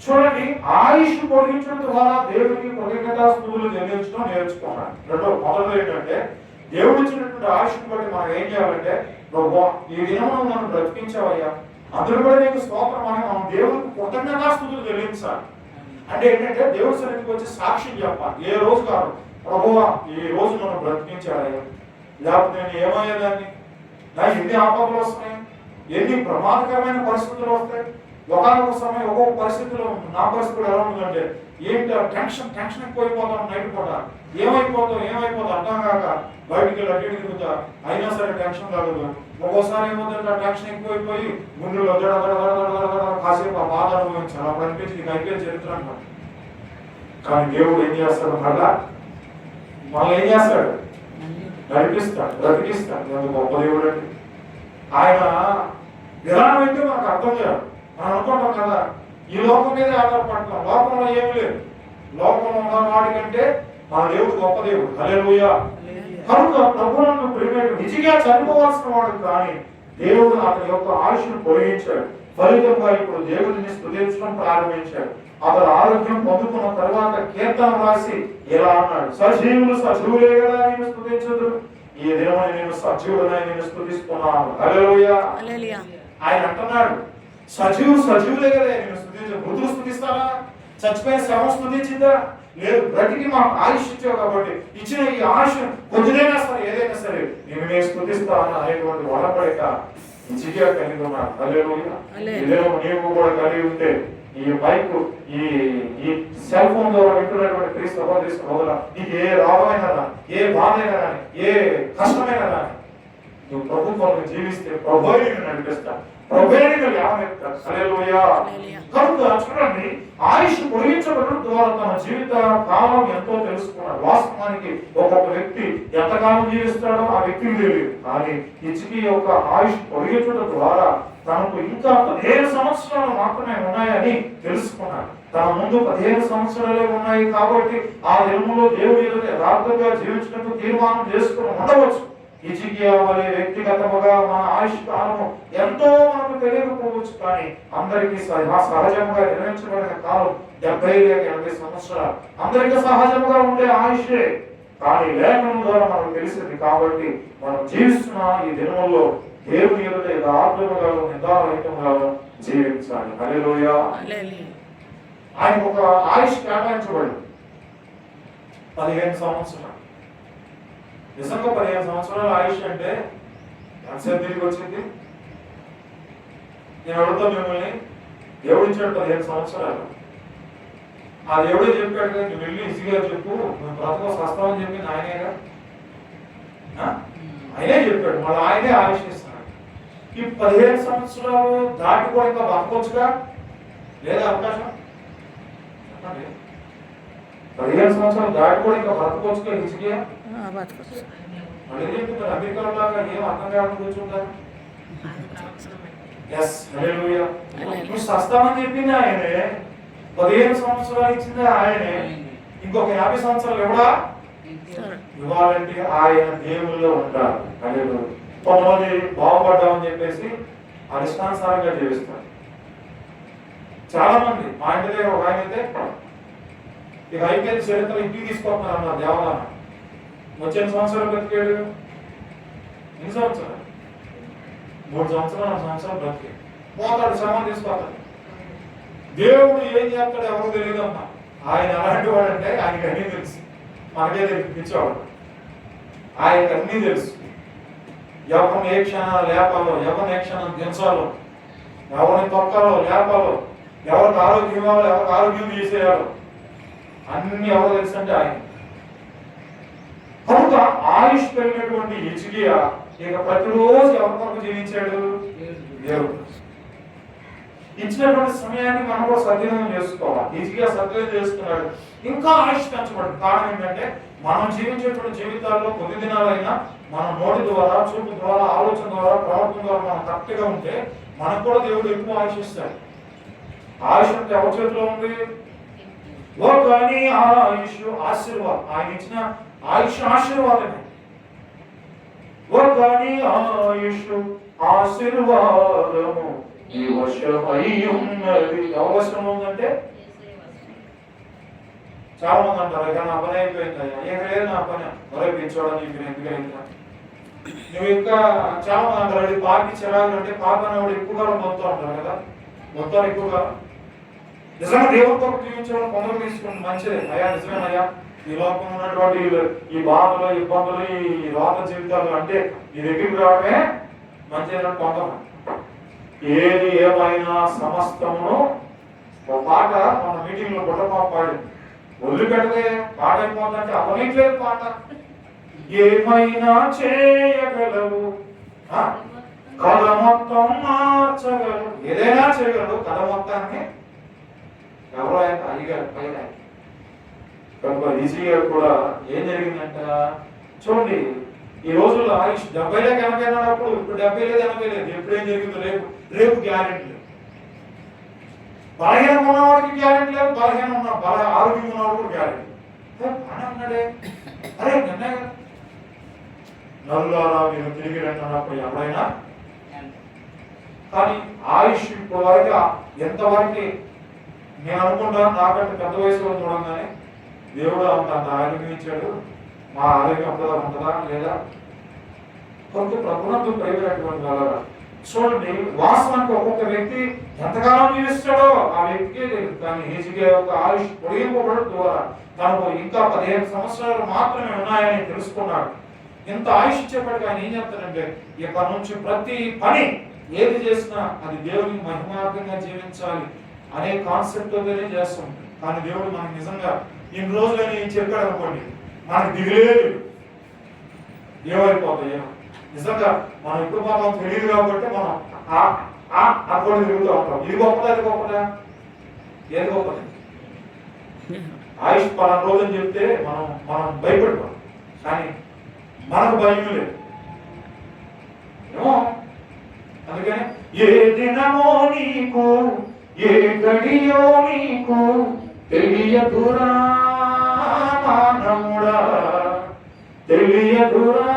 చూడండి, ఆయుష్ పొడిగించడం ద్వారా దేవుడికి కృతజ్ఞతాస్తుతులు చెల్లించడం నేర్చుకున్నాడు. మొదటి ఏంటంటే, దేవుడు ఇచ్చినటువంటి ఆయుష్ని బట్టి మనం ఏం చేయాలంటే, ప్రభువా ఈ దినమును మనం బ్రతికించావయ్యా, అందులో కూడా నీకు స్తోత్రం అని మనం దేవుడికి కృతజ్ఞతాస్తుతులు చెల్లించాలి. అంటే ఏంటంటే, దేవుడి సన్నిధికి వచ్చి సాక్ష్యం చెప్పాలి. ఏ రోజు కాదు, ప్రభువా ఈ రోజు మనం బ్రతికించాడయ్యా, లేకపోతే నేను ఏమయ్యేదాన్ని, నాకు ఎన్ని ఆపదలు వస్తున్నాయి, ఎన్ని ప్రమాదకరమైన పరిస్థితులు వస్తాయి. ఒకనొక సమయం ఒక్కొక్క పరిస్థితిలో నా పరిస్థితి ఎలా ఉందంటే, ఏంటి టెన్షన్ ఎక్కువైపోతాం. నైట్ పూట ఏమైపోతాం అర్థం కాక బయటికి వెళ్ళి అటు తిరుగుతా, అయినా సరే టెన్షన్ కలగదు. ఒక్కోసారి ఏమవుతుందంటే టెన్షన్ ఎక్కువైపోయి గుండెలో కాసేపు ఆ బాధ అనుభవించాలి. అప్పుడు అనిపించి ఐపీఎల్ చరిత్ర అనమాట. కానీ దేవుడు ఏం చేస్తాడు, మళ్ళీ ఏం చేస్తాడు, నడిపిస్తాడు, బ్రతికిస్తాడు. గొప్ప దేవుడు అండి. ఆయన విధానం ఏంటో మనకు అర్థం చేయాలి. మనం అనుకుంటాం కదా, ఈ లోకం మీద ఆధారపడతాం, లోకంలో ఏమి లేదు, లోకంలో ఉన్న వాడి కంటే మన దేవుడు గొప్ప దేవుడు. హల్లెలూయా. కనుక ప్రభువును ప్రేమేడు నిజంగా చనిపోవాల్సిన వాడు, కానీ దేవుడు అతని యొక్క ఆయుష్ను పొడిగించాడు. ఫలితంగా ఇప్పుడు దేవుడిని స్తుతించడం ప్రారంభించాడు. అతను ఆరోగ్యం పొందుకున్న తర్వాత కీర్తన రాసి ఇలా అన్నాడు, సజీవులే కదా నేను స్తుతించదు, ఈ దినమని నేను సజీవుడనై నేను స్తుతిస్తున్నాను. హల్లెలూయా. ఆయన అంటున్నాడు, సజీవులే కదా నేను స్తుతించదు. మృతులు స్తుతిస్తారా? చచ్చిపోయిన శవం స్తుతించిందా? లేదు. బ్రతికి మాకు ఆయుష్ ఇచ్చావు కాబట్టి ఇచ్చిన ఈ ఆయుష్ కొద్దిదైనా సరే ఏదైనా సరే నేను స్తుతిస్తాను అనేటువంటి వడపడిక హిజ్కియా కలిగి ఉన్నాడు. హల్లెలూయా. నీవు కూడా కలిగి ఉంటే ఈ మైక్ ఈ సెల్ ఫోన్ ద్వారా వింటున్నటువంటి క్రీస్తు సహోదరుల నీకు ఏ రోగమైనా ఏ బాధ అయినా కానీ ఏ కష్టమైనా కానీ నువ్వు ప్రభుత్వాన్ని జీవిస్తే ప్రభువుని నడిపిస్తా, ప్రభువుని లేవనెత్తాడు. హల్లెలూయా. కనుక చూడండి, ఆయుష్ పొడిగించబడడం ద్వారా తన జీవిత కాలం ఎంతో తెలుసుకున్నాడు. వాస్తవానికి ఒక్కొక్క వ్యక్తి ఎంతకాలం జీవిస్తాడో ఆ వ్యక్తికి తెలియదు. కానీ హిజ్కియా యొక్క ఆయుష్ పొడిగించడం ద్వారా తనకు ఇంకా 15 సంవత్సరాలు మాత్రమే ఉన్నాయని తెలుసుకున్నాడు. తన ముందు 15 సంవత్సరాలే ఉన్నాయి కాబట్టి ఆ దినములో దేవుడి ఎదుట యథార్థంగా జీవించినట్టు తీర్మానం చేసుకుని ఉండవచ్చు. హిజ్కియా వలె వ్యక్తిగతముగా మన ఆయుష్ కాలము ఎంతో మనకు తెలియకపోవచ్చు, కానీ అందరికీ సహజముగా నిర్ణయించబడిన కాలం 70 లేక 80 సంవత్సరాలు. అందరికీ సహజముగా ఉండే ఆయుషే, కానీ లేఖనం ద్వారా మనకు తెలిసింది. కాబట్టి మనం జీవిస్తున్న ఈ దినముల్లో దేవుని ఎదుట యథార్థముగా నిదారహితముగా జీవించాలి. హల్లెలూయా. ఆయనకు ఒక ఆయుష్ కేటాయించబడింది 15 సంవత్సరాలు. నిజంగా 15 సంవత్సరాల ఆయుష్ అంటే ఎంతసేపు తిరిగి వచ్చింది? నేను అడుగుతా మిమ్మల్ని, దేవుడు ఇచ్చాడు 15 సంవత్సరాలు. ఆ దేవుడే చెప్పాడు కదా, నువ్వు వెళ్ళి ఈజీగా చెప్పు, నువ్వు బ్రతక సస్తావని చెప్పి ఆయనేగా, ఆయనే చెప్పాడు. మళ్ళీ ఆయనే ఆయుష్ ఇస్తున్నాడు. ఈ 15 సంవత్సరాలు దాటి కూడా ఇంకా బతకొచ్చుగా, లేదా అవకాశం చెప్పండి. 15 సంవత్సరాలు దాటి కూడా ఇంకా బతకొచ్చుగా హిజ్కియా? మళ్ళీ చెప్తున్నారు, అమెరికా లాగా ఏం అర్థం కాకుండా కూర్చుంటారు. నువ్వు సస్తామని చెప్పింది ఆయనే, 15 సంవత్సరాలు ఇచ్చింది ఆయనే, ఇంకొక 50 సంవత్సరాలు ఎవడా ఇవ్వాలంటే ఆయన దేవుల్లో ఉంటారు. అదే కొంతమంది బాగుపడ్డామని చెప్పేసి అధిష్టానుసారంగా జీవిస్తారు. చాలా మంది మా ఇంటి దగ్గర ఒక ఆయన అయితే ఇక ఐపీఎల్ చరిత్ర ఇంటికి తీసుకొస్తున్నారు అన్నారు. దేవాలయం వచ్చే సంవత్సరాలు బ్రతికాడు. ఎన్ని సంవత్సరాలు? 3 సంవత్సరాలు 4 సంవత్సరాలు బ్రతికి పోతాడు, శ్రమం తీసుకొస్తాడు. దేవుడు ఏం చేస్తాడు ఎవరు తెలియదు అమ్మా. ఆయన అలాంటి వాడంటే ఆయనకి అన్నీ తెలుసు, మనకే తెలిపించేవాడు. ఆయనకి అన్నీ తెలుసు. ఎవరిని ఏ క్షణం లేపాలో, ఎవరిని ఏ క్షణం దించాలో, ఎవరిని తొక్కాలో లేపాలో, ఎవరికి ఆరోగ్యం ఇవ్వాలో, ఎవరికి ఆరోగ్యం తీసేయాలో అన్ని ఎవరు తెలుసు అంటే ఆయన. కనుక ఆయుష్ కలిగినటువంటి హిజ్కియా ఇక ప్రతిరోజు ఎవరి కొరకు జీవించాడు? దేవుడు ఇచ్చినటువంటి సమయాన్ని మనం కూడా సద్వినియోగం చేసుకోవాలి. హిజ్కియా సద్వినియోగం చేసుకున్నాడు. ఇంకా ఆయుష్ పెంచబడింది. కారణం ఏంటంటే మనం జీవించేటువంటి జీవితాల్లో కొద్ది దినాలైనా మన నోటి ద్వారా, చూపు ద్వారా, ఆలోచన ద్వారా, ప్రవర్తన ద్వారా మనం కరెక్ట్గా ఉంటే మనకు కూడా దేవుడు ఎక్కువ ఆయుష్ ఇస్తాడు. ఆయుష్ అంటే ఎవరి చేతిలో ఉంది? కానీ ఆయుష్ ఆశీర్వాదం. ఆయన ఇచ్చిన ఆయుష్ ఆశీర్వాదమే. ఒకని ఆయుష్ ఆశీర్వాదము ఈ వశమై ఉన్నది. ఎవరి వశం ఉందంటే చాలా మంది అంటారు, ఇక నా పని అయిపోయింది, ఇక లేదు నా పని, మరో పిచ్చోడని చెప్పి ఎందుకైందా. నువ్వు ఇంకా చాలా మంది అంటారు, అది పాకి చిరాకు అంటే పాక అనేవాడు ఎక్కువ కాలం మొత్తం అంటారు కదా, మొత్తం ఎక్కువ కాలం. నిజంగా దేవుడితో జీవించడం కొందరు తీసుకుని మంచిదే అయ్యా, నిజమేనయ్యా. ఈ లోకంలో ఉన్నటువంటి ఈ బాధలు, ఇబ్బందులు, ఈ లోక జీవితాలు అంటే ఈ దగ్గరికి రావడమే మంచిదని కొందరు. ఏది ఏమైనా సమస్తమును. ఒక పాట మన మీటింగ్ లో గుడ్డపాప పాడింది, వదిలిపెడితే పాట అయిపోతుందంటే అవనట్లేదు పాట. ఏమైనా చేయగలవు, కథ మొత్తం మార్చగలవు, ఏదైనా చేయగలవు కథ మొత్తాన్ని. ఎవరో ఆయన అడిగారు పైన. కనుక ఈజీగా కూడా ఏం జరిగిందంట చూడండి, ఈ రోజుల్లో ఆయుష్ 70 లేక 80 అన్నప్పుడు, ఇప్పుడు 70 లేదు 80 లేదు. ఎప్పుడు ఏం జరిగిందో రేపు రేపు గ్యారెంటీ లేదు. బలహీనం ఉన్నవాడికి గ్యారెంటీ లేదు, ఆరోగ్యం ఉన్నవాడు కూడా గ్యారెంటీ. బాగా ఉన్నాడే, అరే నిన్న నలులారా మీరు తిరిగి రండి అన్నప్పుడు ఎవరైనా. కానీ ఆయుష్ ఇప్పుడు వరకు ఎంతవరకు నేను అనుకుంటాను, నాకంటే పెద్ద వయసులో చూడంగానే దేవుడు అంత ఆరోగ్యం ఇచ్చాడు, మా ఆరోగ్యం అంతదా ఉంటుందా లేదా. కొంత ప్రభుత్వం ప్రేమైనటువంటి వాళ్ళ చూడండి, వాస్తవానికి ఒక్కొక్క వ్యక్తి ఎంతకాలం జీవిస్తాడో ఆ వ్యక్తికే తెలియదు. కానీ ఈజీగా ఒక ఆయుష్ పొడిగింపబడడం ద్వారా తనకు ఇంకా 15 సంవత్సరాలు మాత్రమే ఉన్నాయని తెలుసుకున్నాడు. ఇంత ఆయుష్ ఇచ్చేప్పటికీ ఆయన ఏం చెప్తాడంటే, ఇక్కడ నుంచి ప్రతి పని ఏది చేసినా అది దేవునికి మహిమార్గంగా జీవించాలి అనే కాన్సెప్ట్ తోనే చేస్తాం. కానీ దేవుడు మనకి నిజంగా ఇన్ని రోజులని చెప్పాడు అనుకోండి, మనకి దిగులేదు ఏమైపోతాయో. నిజంగా మనం ఎప్పుడు పోతాం తెలియదు కాబట్టి మనం అనుకోని తిరుగుతూ ఉంటాం. ఇది గొప్పదా, అది గొప్పదా, ఏది గొప్పది? ఆయుష్ 10 రోజులు చెప్తే మనం భయపడిపోతాం, కానీ మనకు భయం లేదు ఏమో. అందుకని ఏ దినమో నీకు ఏ గడియో నీకు తెలియదురా మానవుడా, తెలియదురా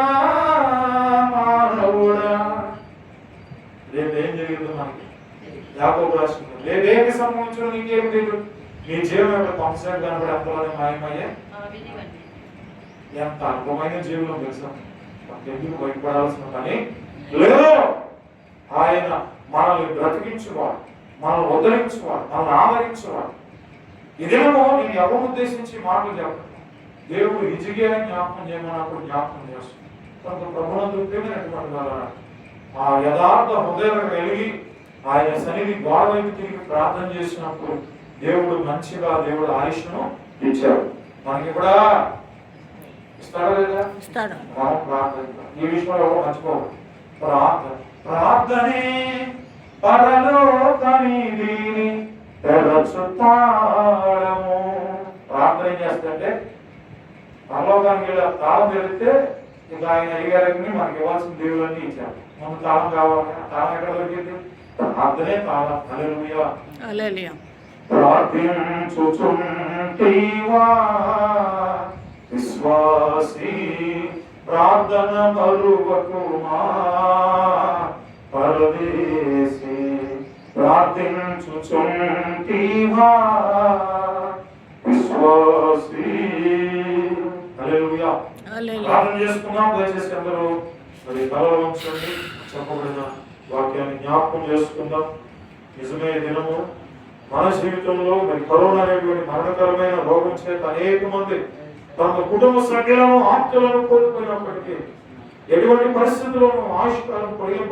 మానవుడా. రేపు ఏం జరిగిందో మనకి యాకోబు రాసుకుంటాం. రేపేమి సంబంధించిన నీకేమి తెలియదు. నీ జీవం యొక్క కొంతసేపు కనబడి అంతలోనే మాయమయ్యే. ఎంత అల్పమైన జీవులు తెలుసా, ఎందుకు భయపడాల్సిన పని లేదు. ఆయన మనల్ని బ్రతికించువాడు, మనల్ని ఉద్ధరించువాడు, మనల్ని ఆదరించువాడు. ఇదేమో నేను ఎవరు ఉద్దేశించి మాటలు చెప్పను, దేవుడు ఈజీగా జ్ఞాపకం చేయమన్నప్పుడు జ్ఞాపకం చేస్తుంది. కొంత ప్రభుత్వం ప్రేమైనటువంటి వాళ్ళ ఆ యథార్థ హృదయాలకు వెలిగి ఆయన సన్నిధి గోడ వైపు తిరిగి ప్రార్థన చేసినప్పుడు దేవుడు మంచిగా దేవుడు ఆయుష్ను ఇచ్చాడు. మనకి కూడా ఇస్తాడా లేదా? మనం ప్రార్థన ఈ విషయంలో మర్చిపోవాలి. ప్రార్థనే పరలోకనిధిని తెరచుతాళము. ప్రార్థన ఏం చేస్తుంటే పరలోకానికి వెళ్ళి తాళం తెరిస్తే ఇక ఆయన అడిగారని మనకి ఇవ్వాల్సిన దేవుళ్ళన్నీ ఇచ్చారు. మనకు తాళం కావాలి, తాళం ఎక్కడ దొరికింది? ప్రార్థనే తాళం. హల్లెలూయా. ప్రార్థించుచుంటివా విశ్వాసి, ప్రార్థన మరువకుమా పరదేశి. ప్రార్థించుచుంటివా విశ్వాసి. హల్లెలూయా. ప్రార్థన చేసుకుందాం. దయచేసి అందరూ మరి తలలో ఉంచండి. చెప్పబడిన వాక్యాన్ని జ్ఞాపకం చేసుకుందాం. నిజమే దినము మన జీవితంలో మరి కరోనా అనేటువంటి మరణకరమైన రోగం చేత అనేక మంది తమ కుటుంబ సభ్యులను ఆప్తులను కోల్పోయినప్పటికీ ఎటువంటి పరిస్థితుల్లోనూ ఆయుష్కాలం పొడిగి